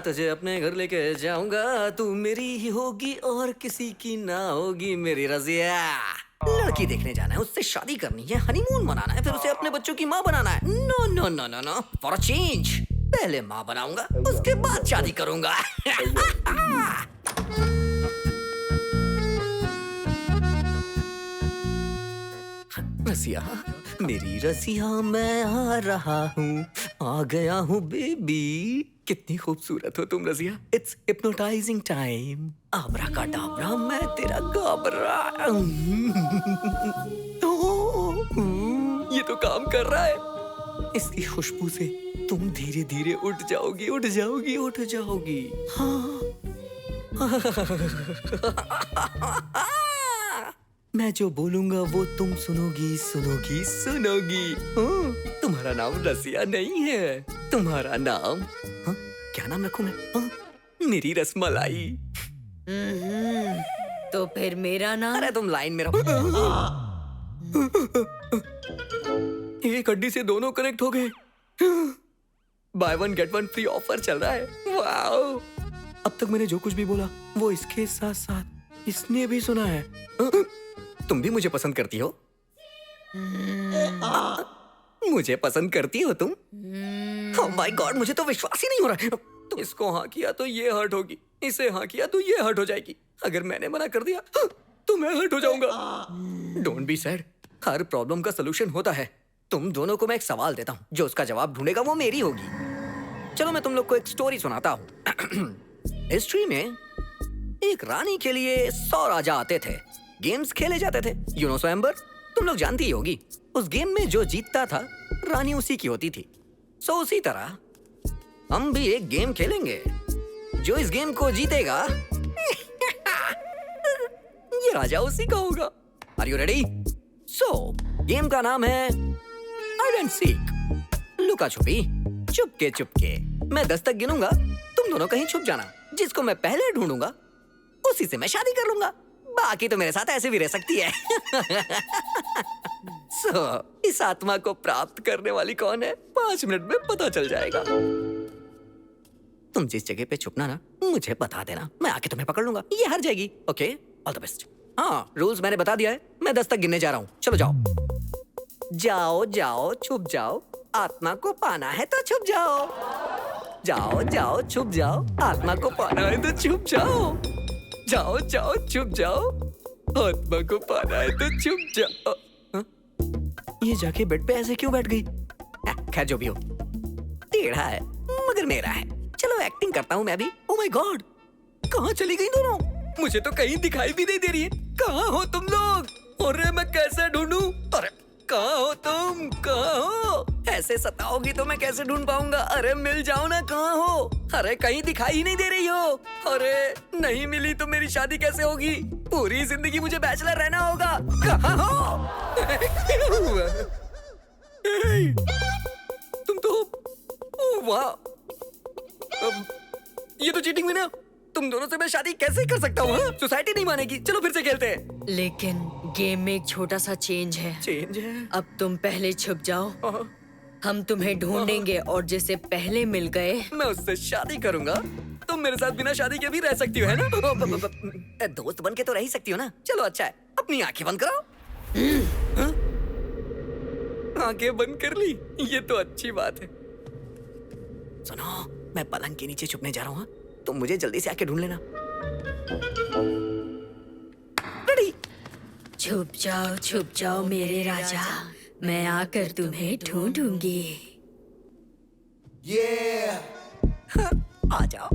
तुझे अपने घर लेके जाऊंगा, तू मेरी ही होगी और किसी की ना होगी मेरी रजिया। लड़की देखने जाना है, उससे शादी करनी है, हनीमून मनाना है, फिर उसे अपने बच्चों की माँ बनाना है। No no no no no, for a change पहले माँ बनाऊंगा, उसके बाद शादी करूंगा। रसिया, मेरी रसिया, मैं आ रहा हूँ, आ गया हूँ बेबी। कितनी खूबसूरत हो तुम रसिया। It's hypnotising time. आबरा का डाबरा, मैं तेरा गाबरा। ये तो काम कर रहा है। इसकी खुशबू से तुम धीरे धीरे उठ जाओगी, उठ जाओगी, उठ जाओगी। हाँ। मैं जो बोलूंगा वो तुम सुनोगी, सुनोगी, सुनोगी। तुम्हारा नाम रसिया नहीं है, तुम्हारा नाम क्या नाम रखूं मैं? मेरी रसमलाई। तो फिर मेरा नाम? अरे तुम लाइन में रहो। एक हड्डी से दोनों कनेक्ट हो गए। By one get one free offer चल रहा है। वाओ! अब तक मैंने जो कुछ भी बोला वो इसके साथ साथ इसने भी सुना है। तुम भी मुझे पसंद करती हो? मुझे पसंद करती हो तुम? ओह माय गॉड, मुझे तो विश्वास ही नहीं हो रहा। तुम इसको हाँ किया तो ये हर्ट होगी, इसे हाँ किया तो ये हर्ट हो जाएगी। अगर मैंने मना कर दिया तो मैं हर्ट हो जाऊंगा। Don't be sad, her problem का सलूशन होता है। तुम दोनों को मैं एक सवाल देता हूँ, जो उसका जवाब ढूंढेगा वो मेरी होगी। चलो मैं तुम लोग को एक स्टोरी सुनाता हूँ। हिस्ट्री में एक रानी के लिए 100 राजा आते थे, गेम्स खेले जाते थे। यू नो स्वयंवर, तुम लोग जानती ही होगी। उस गेम में जो जीतता था रानी उसी की होती थी। सो उसी तरह हम भी एक गेम खेलेंगे। जो इस गेम को जीतेगा ये राजा उसी का होगा। Are you ready? So game का नाम है हाइड एंड सीक, लुका छुपी, चुपके चुपके। मैं 10 तक गिनूंगा, तुम दोनों कहीं छुप जाना। जिसको मैं पहले ढूंढूंगा उसी से मैं शादी कर लूंगा। बाकी तो मेरे साथ ऐसे भी रह सकती है। इस आत्मा को प्राप्त करने वाली कौन है 5 मिनट में पता चल जाएगा। तुम जिस जगह पे छुपना ना मुझे बता देना, मैं आके तुम्हें पकड़ लूंगा। ये हार जाएगी। Okay, all the best. हाँ, रूल्स मैंने बता दिया है। मैं 10 तक गिनने जा रहा हूँ। चलो जाओ जाओ जाओ, छुप जाओ। आत्मा को पाना है तो छुप जाओ। जाओ जाओ, छुप जाओ। आत्मा को पाना है तो छुप जाओ। जाओ जाओ, छुप जाओ। आत्मा को पाना है तो छुप जाओ। ये जाके बेड पे ऐसे क्यों बैठ गई? खैर जो भी हो, टेढ़ा है मगर मेरा है। चलो एक्टिंग करता हूँ मैं भी। ओह माय गॉड, कहाँ चली गई दोनों? मुझे तो कहीं दिखाई भी नहीं दे रही है। कहाँ हो तुम लोग? अरे मैं कैसे ढूंढूं? अरे कहाँ हो तुम? कहाँ हो? ऐसे सताओगी तो मैं कैसे ढूंढ पाऊंगा? अरे मिल जाओ ना, कहाँ हो? अरे कहीं दिखाई ही नहीं दे रही हो। अरे नहीं मिली तो मेरी शादी कैसे होगी? पूरी जिंदगी मुझे बैचलर रहना होगा। कहाँ हो? तुम तो वाह, ये तो चीटिंग हुई ना। तुम दोनों से मैं शादी कैसे कर सकता हूँ? सोसाइटी नहीं मानेगी। चलो फिर से खेलते हैं। लेकिन गेम में एक छोटा सा चेंज है। चेंज है? अब तुम पहले छुप जाओ, हम तुम्हें ढूंढेंगे और जिसे पहले मिल गए मैं उससे शादी करूंगा। तुम मेरे साथ बिना शादी के भी रह सकती हो, है ना? दोस्त बन के तो रह ही सकती हो ना। चलो अच्छा है, अपनी आंखें बंद करो। आंखें बंद कर ली, ये तो अच्छी बात है। सुनो, मैं पलंग के नीचे छुपने जा रहा हूँ। तुम मुझे जल्दी से आके ढूंढ लेना। छुप जाओ मेरे राजा, मैं आकर तुम्हें ढूंढूंगी। आ जाओ।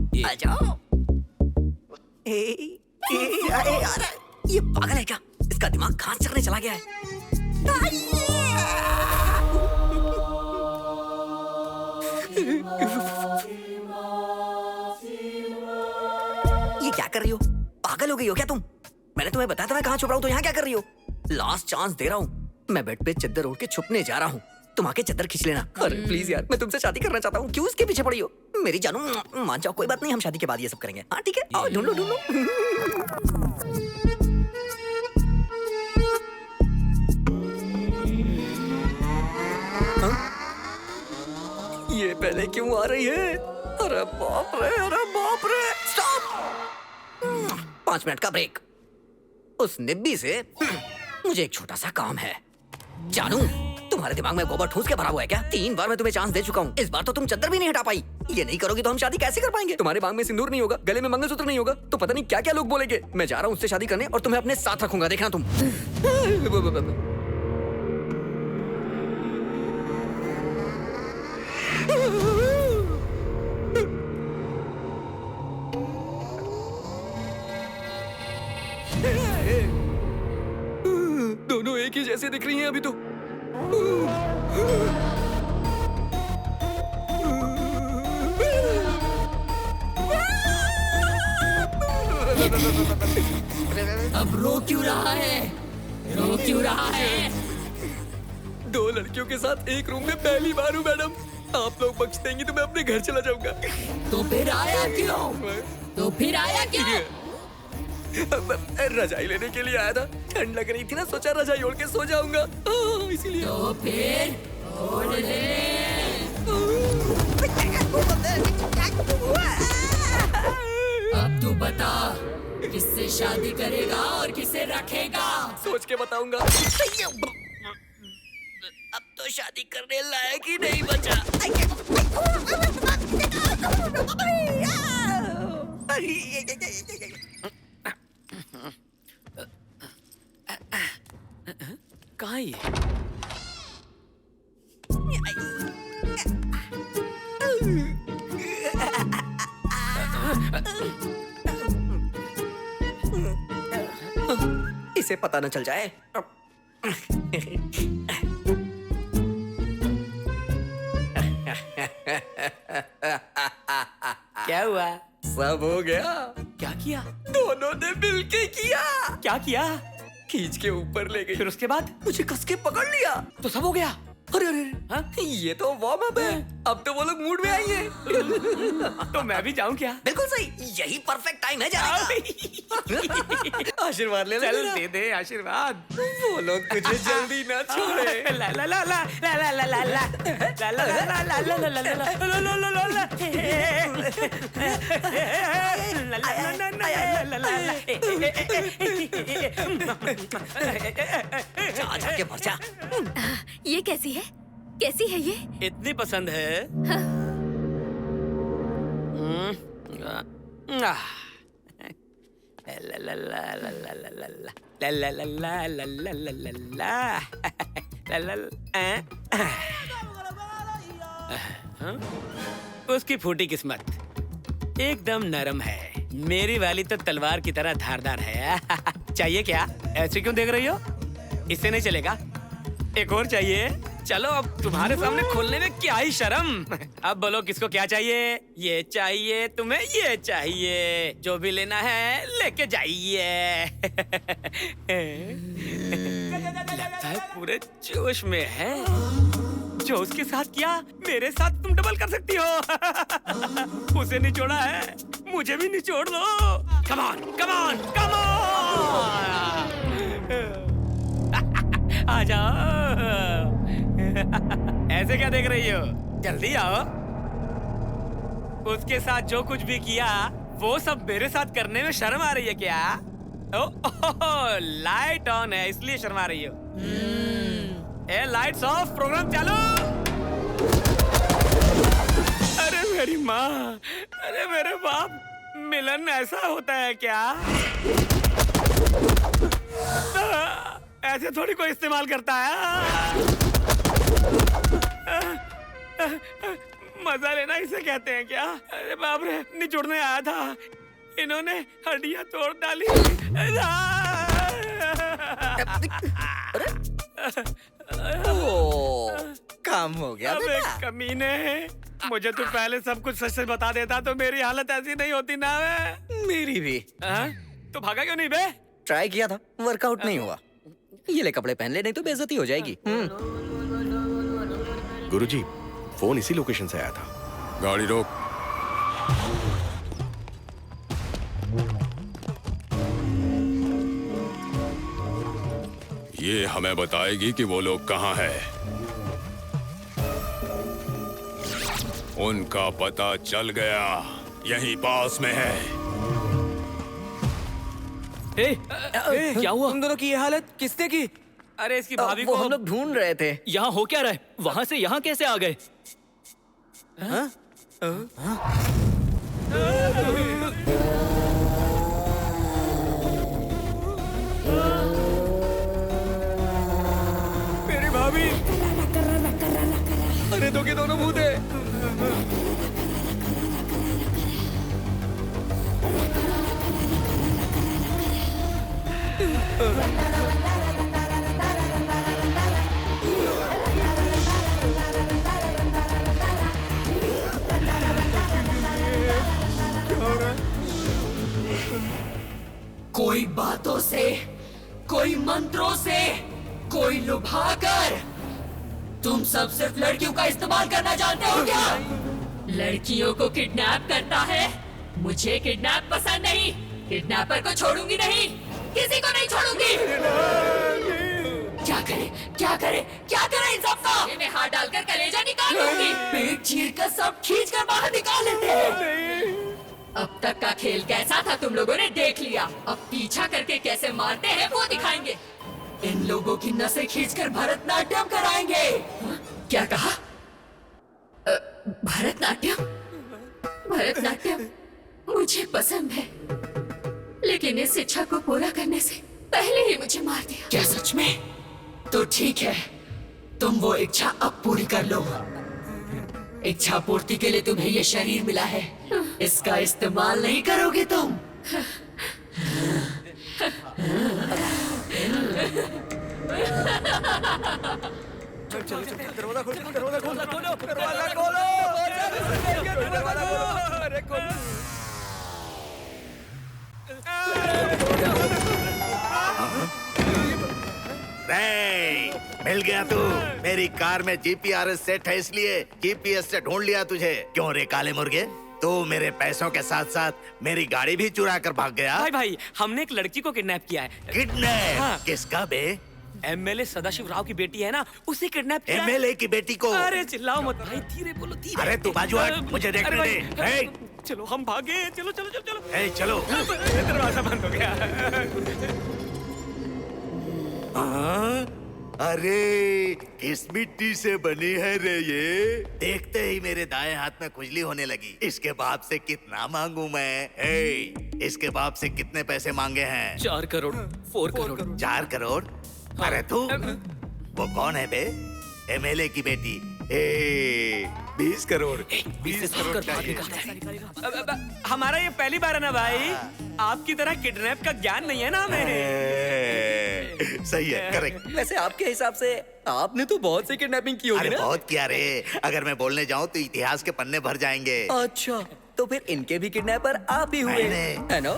यार, ये पागल है क्या? इसका दिमाग घास चरने चला गया है। ये क्या कर रही हो? पागल हो गई हो क्या तुम? मैंने तुम्हें बताया था मैं कहाँ छुप रहा हूँ, तो यहाँ क्या कर रही हो? लास्ट चांस दे रहा हूँ, मैं बेड पे चद्दर ओढ़ के छुपने जा रहा हूँ, तुम आके चद्दर खींच लेना। अरे प्लीज यार, मैं तुमसे शादी करना चाहता हूँ, क्यों इसके पीछे पड़ी हो? मेरी जानू, मान जाओ, कोई बात नहीं, हम शादी के बाद ये सब करेंगे। हाँ ठीक है, आओ ढूंढो। ये पहले क्यों आ रही है? अरे बाप रे, स्टॉप! 5 मिनट का ब्रेक। उस निब्बी से मुझे एक छोटा सा काम है। जानू, तुम्हारे दिमाग में गोबर ठूस के भरा हुआ है क्या? 3 बार मैं तुम्हें चांस दे चुका हूँ, इस बार तो तुम चद्दर भी नहीं हटा पाई। ये नहीं करोगी तो हम शादी कैसे कर पाएंगे? तुम्हारे बांग में सिंदूर नहीं होगा, गले में मंगलसूत्र नहीं होगा, तो पता नहीं क्या क्या लोग बोलेंगे। मैं जा रहा हूँ उससे शादी करने और तुम्हें अपने साथ रखूंगा, देखना तुम। दोनों एक ही जैसे दिख रही हैं अभी तो। अब रो क्यों रहा है? 2 लड़कियों के साथ एक रूम में पहली बार हूँ मैडम। आप लोग बख्श देंगी तो मैं अपने घर चला जाऊंगा। तो फिर आया क्यों? रजाई लेने के लिए आया था, ठंड लग रही थी ना, सोचा रजाई ओढ़ के सो जाऊंगा, इसीलिए। तो फिर ओढ़ ले। अब तू बता, किससे शादी करेगा और किसे रखेगा? सोच के बताऊंगा। अब तो शादी करने लायक ही नहीं बचा। कहाँ ये? इसे पता न चल जाए। क्या हुआ? सब हो गया। क्या किया? दोनों ने मिलके किया। क्या किया? खींच के ऊपर ले गई, फिर उसके बाद मुझे कस के पकड़ लिया, तो सब हो गया। अरे ये तो वार्म अप है, अब तो वो लोग मूड में आएंगे। तो मैं भी जाऊं क्या? बिल्कुल सही, यही परफेक्ट टाइम है जाने का। आशीर्वाद ले ले। चल दे दे आशीर्वाद। वो लोग तुझे जल्दी ना छोड़े। ला ला ला ला ला ला ला ला ला ला ला ला ला ला ला के मर जा। ये कैसी है? कैसी है ये? इतनी पसंद है? उसकी फूटी किस्मत एकदम नरम है, मेरी वाली तो तलवार की तरह धारदार है। चाहिए क्या? ऐसे क्यों देख रही हो? इससे नहीं चलेगा, एक और चाहिए। चलो अब तुम्हारे सामने खोलने में क्या ही शर्म। अब बोलो किसको क्या चाहिए? ये चाहिए, तुम्हें ये चाहिए, जो भी लेना है लेके जाइए। लगता है पूरे जोश में है। जो उसके साथ किया मेरे साथ तुम डबल कर सकती हो। उसे निचोड़ा है, मुझे भी निचोड़ दो। Come on, come on, come on. आ जाओ। ऐसे क्या देख रही हो? जल्दी आओ। उसके साथ जो कुछ भी किया वो सब मेरे साथ करने में शर्म आ रही है क्या? ओह, लाइट ऑन है इसलिए शर्मा रही हो। ए लाइट्स ऑफ, प्रोग्राम चालू। अरे मेरी माँ, अरे मेरे बाप, मिलन ऐसा होता है क्या? ऐसे थोड़ी कोई इस्तेमाल करता है। मजा लेना इसे कहते हैं क्या? अरे बाप रे, निचोड़ने आया था, इन्होंने हड्डियां तोड़ डाली। काम हो गया अबे बेटा। कमीने, मुझे तू पहले सब कुछ सच सच बता देता तो मेरी हालत ऐसी नहीं होती ना। मेरी भी। तो भागा क्यों नहीं बे? ट्राई किया था, वर्कआउट नहीं हुआ। ये ले कपड़े पहन ले, नहीं तो बेइज्जती हो जाएगी। गुरुजी, फोन इसी लोकेशन से आया था। गाड़ी रोक। ये हमें बताएगी कि वो लोग कहाँ हैं। उनका पता चल गया, यहीं पास में है। क्या हुआ? उन दोनों की ये हालत किसने की? अरे इसकी भाभी को हम लोग ढूंढ रहे थे। यहाँ हो क्या रहा है? वहाँ से यहाँ कैसे आ गए? मेरी भाभी। अरे दो के दोनों भूत है। कोई बातों से, कोई मंत्रों से, कोई लुभाकर। तुम सब सिर्फ लड़कियों का इस्तेमाल करना जानते हो क्या? लड़कियों को किडनैप करता है। मुझे किडनैप पसंद नहीं। किडनैपर को छोड़ूंगी नहीं, किसी को नहीं छोड़ूंगी। क्या करे, क्या करे, क्या करे इन सबका? मैं हाथ डालकर कलेजा निकाल लूंगी। पेट चीर कर सब खींच कर बाहर निकाल लेते हैं। अब तक का खेल कैसा था तुम लोगों ने देख लिया। अब पीछा करके कैसे मारते हैं वो दिखाएंगे। इन लोगों की नसें खींचकर भरतनाट्यम कराएंगे। क्या कहा? भरतनाट्यम? भरतनाट्यम मुझे पसंद है, लेकिन इस इच्छा को पूरा करने से पहले ही मुझे मार दिया। क्या सच में? तो ठीक है, तुम वो इच्छा अब पूरी कर लो। इच्छा पूर्ति के लिए तुम्हें ये शरीर मिला है, इसका इस्तेमाल नहीं करोगे तुम। चलो दरवाजा खोलो, दरवाजा खोलो, दरवाजा खोलो, दरवाजा खोलो। अरे खोलो। मिल गया तू। मेरी कार में जीपीआरएस सेट है, इसलिए जीपीएस से ढूंढ लिया तुझे। क्यों रे काले मुर्गे, तू मेरे पैसों के साथ साथ मेरी गाड़ी भी चुरा कर भाग गया। भाई हमने एक लड़की को किडनैप किया है। किडनैप? हाँ। किसका बे? एमएलए सदाशिव राव की बेटी है ना, उसे किडनैप किया। एमएलए की बेटी को? अरे चिल्लाओ मत भाई, धीरे बोलो, धीरे। अरे तू बाजू हट, मुझे देखने दे। चलो हम भागे, चलो चलो चलो चलो। चलो। दरवाजा बंद हो गया। अरे किस मिट्टी से बनी है रे ये? देखते ही मेरे दाएं हाथ में खुजली होने लगी। इसके बाप से कितना मांगू मैं? इसके बाप से कितने पैसे मांगे हैं? 4 करोड़, 4 करोड़। 4 करोड़? अरे तू, वो कौन है बे? एमएलए की बेटी। 20 करोड़। 20 करोड़ चाहिए। हमारा ये पहली बार है ना भाई, आपकी तरह किडनैप का ज्ञान नहीं है ना हमें। सही है, करेक्ट। वैसे आपके हिसाब से आपने तो बहुत सी किडनैपिंग की होगी अरे ना? बहुत किया रे। अगर मैं बोलने जाऊँ तो इतिहास के पन्ने भर जाएंगे। अच्छा, तो फिर इनके भी किडनैपर आप ही हुए, है ना?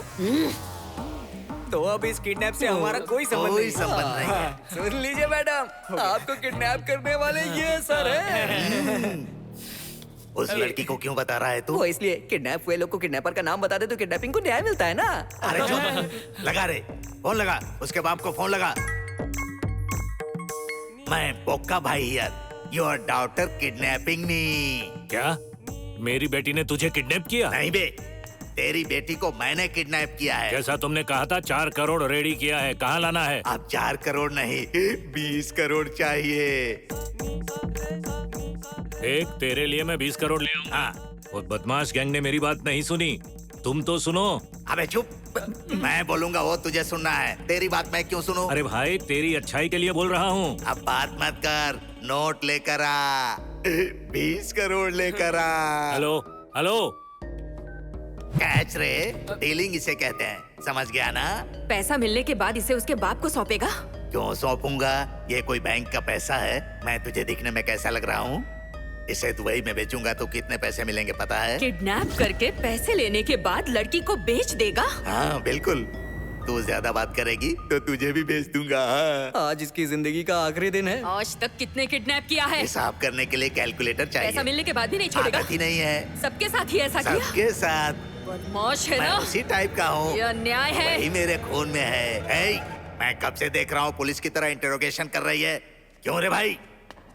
तो अब इस किडनैप से हमारा कोई संबंध नहीं है। सुन लीजिए मैडम, आपको किडनैप करने वाले ये सर हैं। उस लड़की को क्यों बता रहा है तू? वो इसलिए, किडनैप हुए लोग को किडनैपर का नाम बता दे तो किडनैपिंग को न्याय मिलता है ना। अरे चुप, लगा रे फोन, लगा उसके बाप को फोन लगा। मैं बोक्का भाई हियर, योर डॉटर किडनैपिंग मी। क्या मेरी बेटी ने तुझे किडनैप किया? नहीं बे, तेरी बेटी को मैंने किडनैप किया है। जैसा तुमने कहा था 4 करोड़ रेडी किया है, कहाँ लाना है? अब 4 करोड़ नहीं, 20 करोड़ चाहिए। देख, तेरे लिए मैं 20 करोड़ ले आऊंगा। वो बदमाश गैंग ने मेरी बात नहीं सुनी। तुम तो सुनो। अबे चुप, मैं बोलूंगा वो तुझे सुनना है, तेरी बात मैं क्यों सुनूं? अरे भाई तेरी अच्छाई के लिए बोल रहा हूँ। अब बात मत कर, नोट लेकर आ, 20 करोड़ लेकर आ। हेलो हेलो, कैच रे, डीलिंग इसे कहते हैं, समझ गया ना? पैसा मिलने के बाद इसे उसके बाप को सौंपेगा? क्यों सौंपूंगा? ये कोई बैंक का पैसा है? मैं तुझे दिखने में कैसा लग रहा हूँ? इसे दुबई में बेचूंगा तो कितने पैसे मिलेंगे पता है? किडनैप करके पैसे लेने के बाद लड़की को बेच देगा? हाँ बिल्कुल, तू ज्यादा बात करेगी तो तुझे भी बेच दूंगा। हाँ। आज इसकी जिंदगी का आखिरी दिन है। आज तक कितने किडनैप किया है? हिसाब करने के लिए कैलकुलेटर चाहिए। पैसा मिलने के बाद भी नहीं छोड़ेगा? आदत ही नहीं है। सबके साथ ही ऐसा किया? सबके साथ। बदमाश है मैं ना? उसी टाइप का हूँ। ये अन्याय है। वही मेरे खून में है। मैं कब से देख रहा हूँ पुलिस की तरह इंटरोगेशन कर रही है। क्यों रे भाई?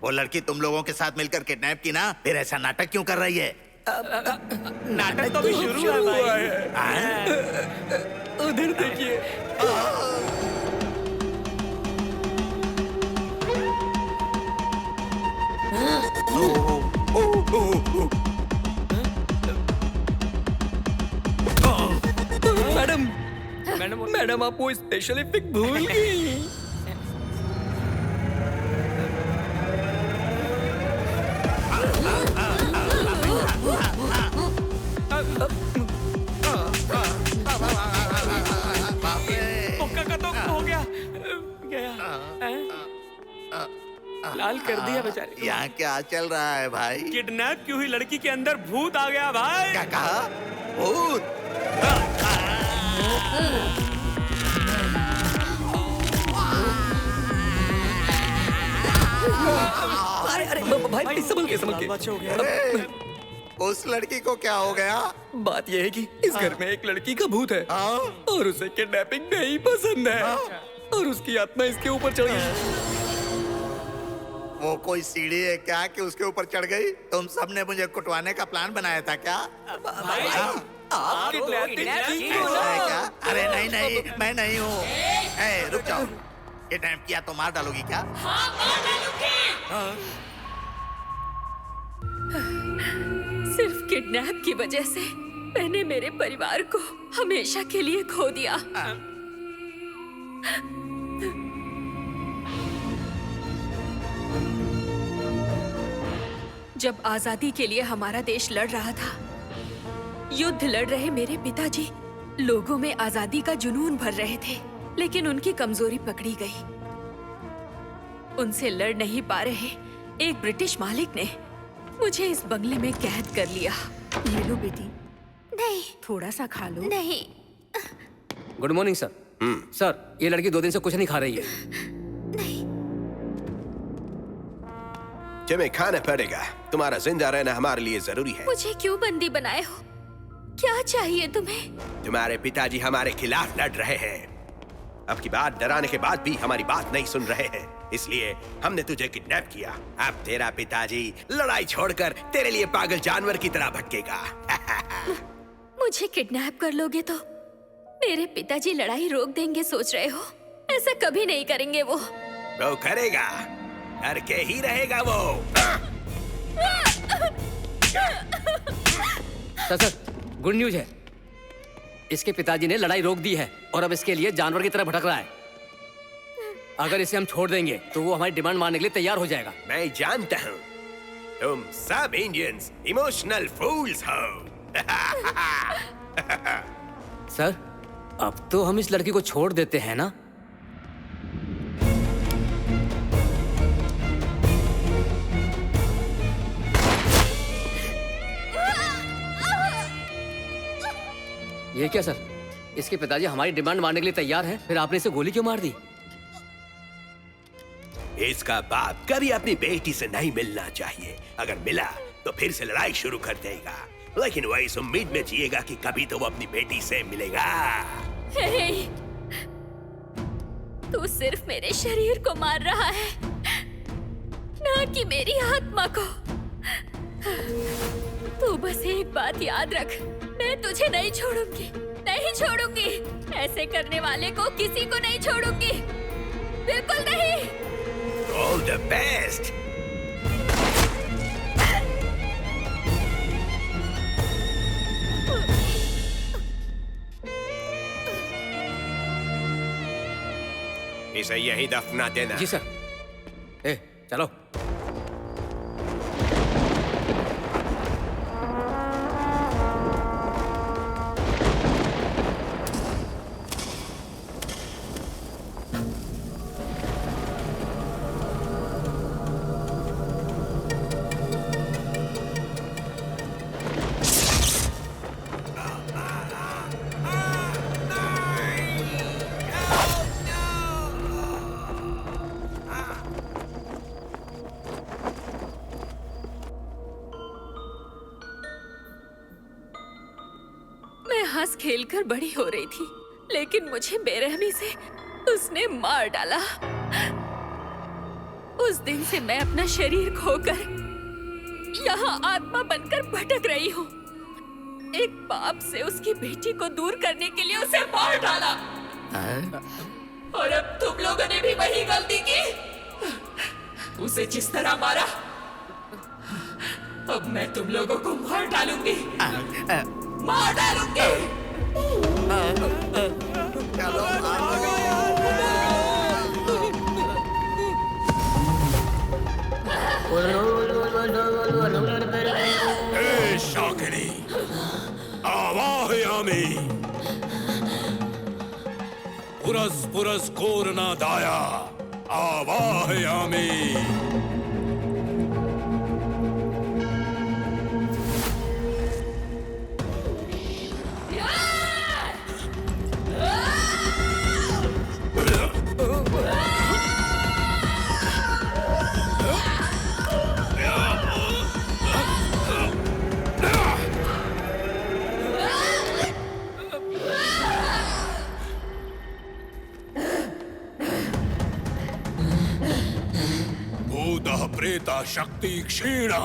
वो लड़की तुम लोगों के साथ मिलकर किडनैप की ना, फिर ऐसा नाटक क्यों कर रही है? नाटक तो अभी शुरू हुआ है। उधर देखिए। मैडम आप वो स्पेशल इफेक्ट भूल गई। लाल कर दिया बेचारे। यहाँ क्या चल रहा है भाई? किडनैप की हुई लड़की के अंदर भूत आ गया भाई। क्या कहा? भूत? अरे भाई संभल के। उस लड़की को क्या हो गया? बात यह है कि इस घर में एक लड़की का भूत है और उसे किडनैपिंग नहीं पसंद है और उसकी आत्मा इसके ऊपर चढ़ गई। वो कोई सीढ़ी है क्या कि उसके ऊपर चढ़ गई? तुम सबने मुझे कुटवाने का प्लान बनाया था क्या? आप किडनैपिंग क्या? अरे नहीं नहीं, मैं नहीं हूँ। रुक जाओ, किडनैप किया तो मार डालोगी क्या? हाँ, मार डालूंगी। सिर्फ किडनैप की वजह से मैंने मेरे परिवार को हमेशा के लिए खो दिया। जब आजादी के लिए हमारा देश लड़ रहा था, युद्ध लड़ रहे मेरे पिताजी लोगों में आजादी का जुनून भर रहे थे, लेकिन उनकी कमजोरी पकड़ी गई। उनसे लड़ नहीं पा रहे एक ब्रिटिश मालिक ने मुझे इस बंगले में कैद कर लिया। ये लो बेटी। नहीं। थोड़ा सा खा लो। नहीं। Good morning sir. सर, ये लड़की 2 दिन से कुछ नहीं खा रही है। तुम्हें खाना पड़ेगा, तुम्हारा जिंदा रहना हमारे लिए जरूरी है। मुझे क्यों बंदी बनाए हो? क्या चाहिए तुम्हें? तुम्हारे पिताजी हमारे खिलाफ लड़ रहे हैं। अब की बात डराने के बाद भी हमारी बात नहीं सुन रहे हैं, इसलिए हमने तुझे किडनैप किया। अब तेरा पिताजी लड़ाई छोड़कर तेरे लिए पागल जानवर की तरह भटकेगा। मुझे किडनैप कर लोगे तो मेरे पिताजी लड़ाई रोक देंगे सोच रहे हो? ऐसा कभी नहीं करेंगे वो करेगा, करके ही रहेगा वो। सर, गुड न्यूज है। इसके पिताजी ने लड़ाई रोक दी है और अब इसके लिए जानवर की तरह भटक रहा है। अगर इसे हम छोड़ देंगे तो वो हमारी डिमांड मानने के लिए तैयार हो जाएगा। मैं जानता हूँ तुम सब इंडियंस इमोशनल फूल्स हो। सर, अब तो हम इस लड़की को छोड़ देते हैं ना? ये क्या सर? इसके पिताजी हमारी डिमांड मारने के लिए तैयार हैं, फिर आपने इसे गोली क्यों मार दी? इसका बाप कभी अपनी बेटी से नहीं मिलना चाहिए। अगर मिला तो फिर से लड़ाई शुरू कर देगा, लेकिन वह इस उम्मीद में जिएगा कि कभी तो वो अपनी बेटी से मिलेगा। हे, तू सिर्फ मेरे शरीर को मार रहा है, ना कि मेरी आत्मा को। तू बस एक बात याद रख, मैं तुझे नहीं छोड़ूंगी, नहीं छोड़ूंगी। ऐसे करने वाले को किसी को नहीं छोड़ूंगी, बिल्कुल नहीं। All the best. इसे यही दफना देना। जी सर। ए, चलो। हंस खेलकर बड़ी हो रही थी, लेकिन मुझे बेरहमी से उसने मार डाला। उस दिन से मैं अपना शरीर खोकर यहाँ आत्मा बनकर भटक रही हूँ। एक बाप से उसकी बेटी को दूर करने के लिए उसे मार डाला। और अब तुम लोगों ने भी वही गलती की। उसे जिस तरह मारा, अब मैं तुम लोगों को मार डालूंगी। मार डालूंगी। ए शाकिनी, आवाहयामि। पुरस पुरस कोरना दाया, आवाहयामि। भूतः प्रेता शक्ति क्षीणा,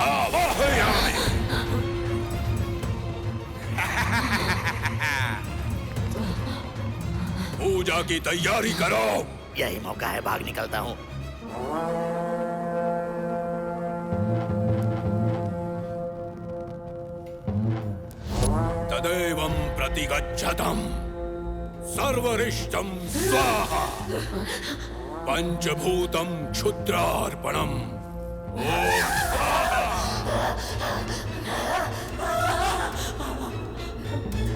आवाहयामि। पूजा की तैयारी करो। यही मौका है, भाग निकलता हूँ। तदेवं प्रतिगच्छतम् सर्वरिष्टं स्वाहा, पंचभूतं क्षुद्रार्पणम्।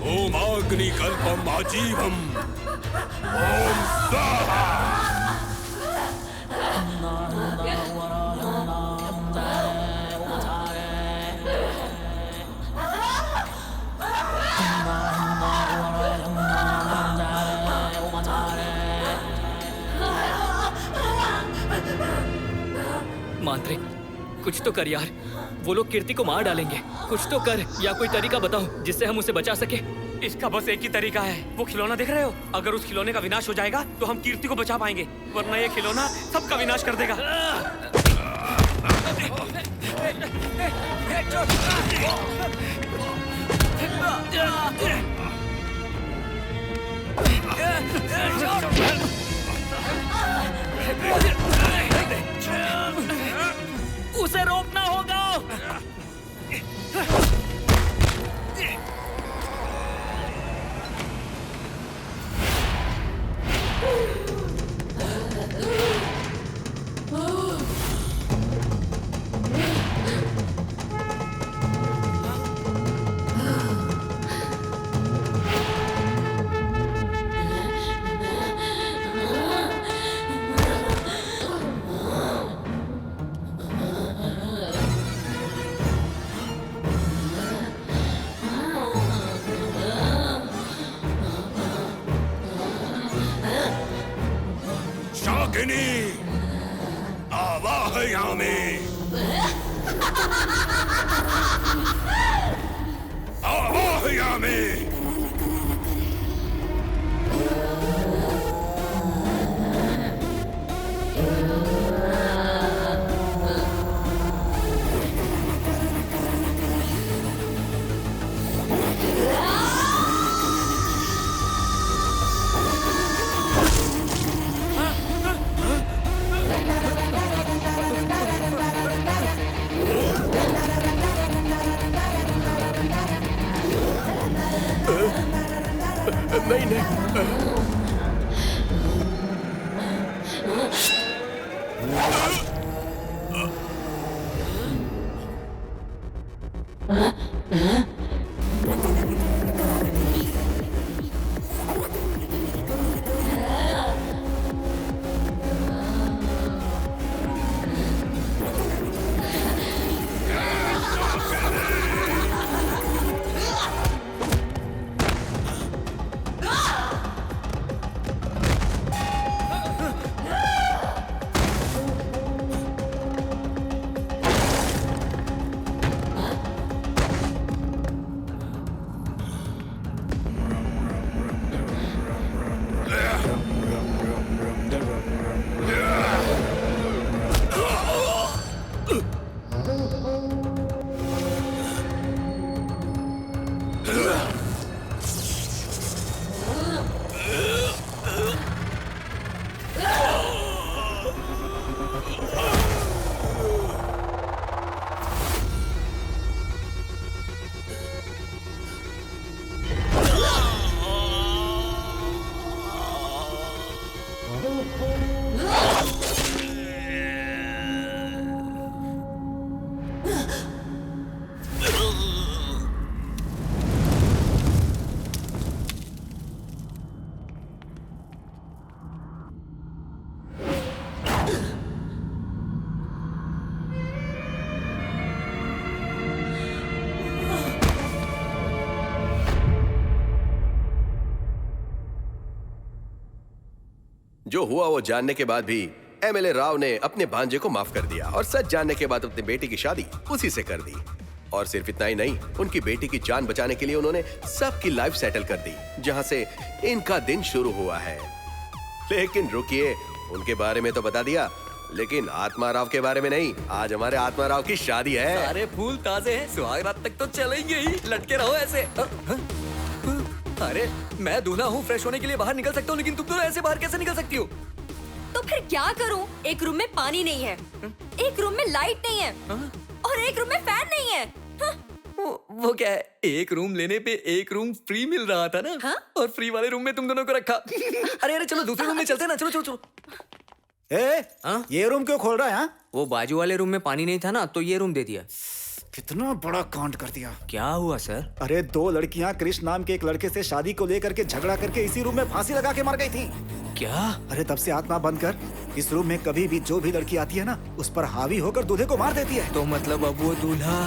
ओम ओमाग्निकल्पम् आजीवम्। ओम स्वाहा। मांत्रिक, कुछ तो कर यार। वो लोग कीर्ति को मार डालेंगे। कुछ तो कर, या कोई तरीका बताओ जिससे हम उसे बचा सके। इसका बस एक ही तरीका है। वो खिलौना देख रहे हो? अगर उस खिलौने का विनाश हो जाएगा तो हम कीर्ति को बचा पाएंगे, वरना ये खिलौना सबका विनाश कर देगा। उसे रोकना होगा। शाकिनी, आवाहयामि। आवाहयामि। जो हुआ वो जानने के बाद भी एमएलए राव ने अपने भांजे को माफ कर दिया और सच जानने के बाद अपनी बेटी की शादी उसी से कर दी। और सिर्फ इतना ही नहीं, उनकी बेटी की जान बचाने के लिए उन्होंने सबकी लाइफ सेटल कर दी, जहां से इनका दिन शुरू हुआ है। लेकिन रुकिए, उनके बारे में तो बता दिया, लेकिन आत्मा राव के बारे में नहीं। आज हमारे आत्मा राव की शादी है। सारे फूल ताजे हैं, सुहाग रात तक तो चलेंगे ही। लटके रहो ऐसे। अरे मैं दूल्हा हूँ, फ्रेश होने के लिए बाहर निकल सकता हूँ, लेकिन तुम तो ऐसे बाहर कैसे निकल सकती हो? तो फिर क्या करूं? एक रूम में पानी नहीं है, एक रूम में लाइट नहीं है, और एक रूम में फैन नहीं है। वो क्या है, एक रूम लेने पे एक रूम फ्री मिल रहा था ना? और फ्री वाले रूम में तुम दोनों को रखा। अरे चलो दूसरे रूम में चलते हैं ना, चलो चलो चलो। ये रूम क्यों खोल रहा है? हाँ? वो बाजू वाले रूम में पानी नहीं था ना, तो ये रूम दे दिया। कितना बड़ा कांड कर दिया। क्या हुआ सर? अरे 2 लड़कियां कृष्ण नाम के एक लड़के से शादी को लेकर के झगड़ा करके इसी रूम में फांसी लगा के मर गई थी। क्या? अरे तब से आत्मा बंद कर, इस रूम में कभी भी जो भी लड़की आती है ना, उस पर हावी होकर दूल्हे को मार देती है। तो मतलब अब वो दूल्हा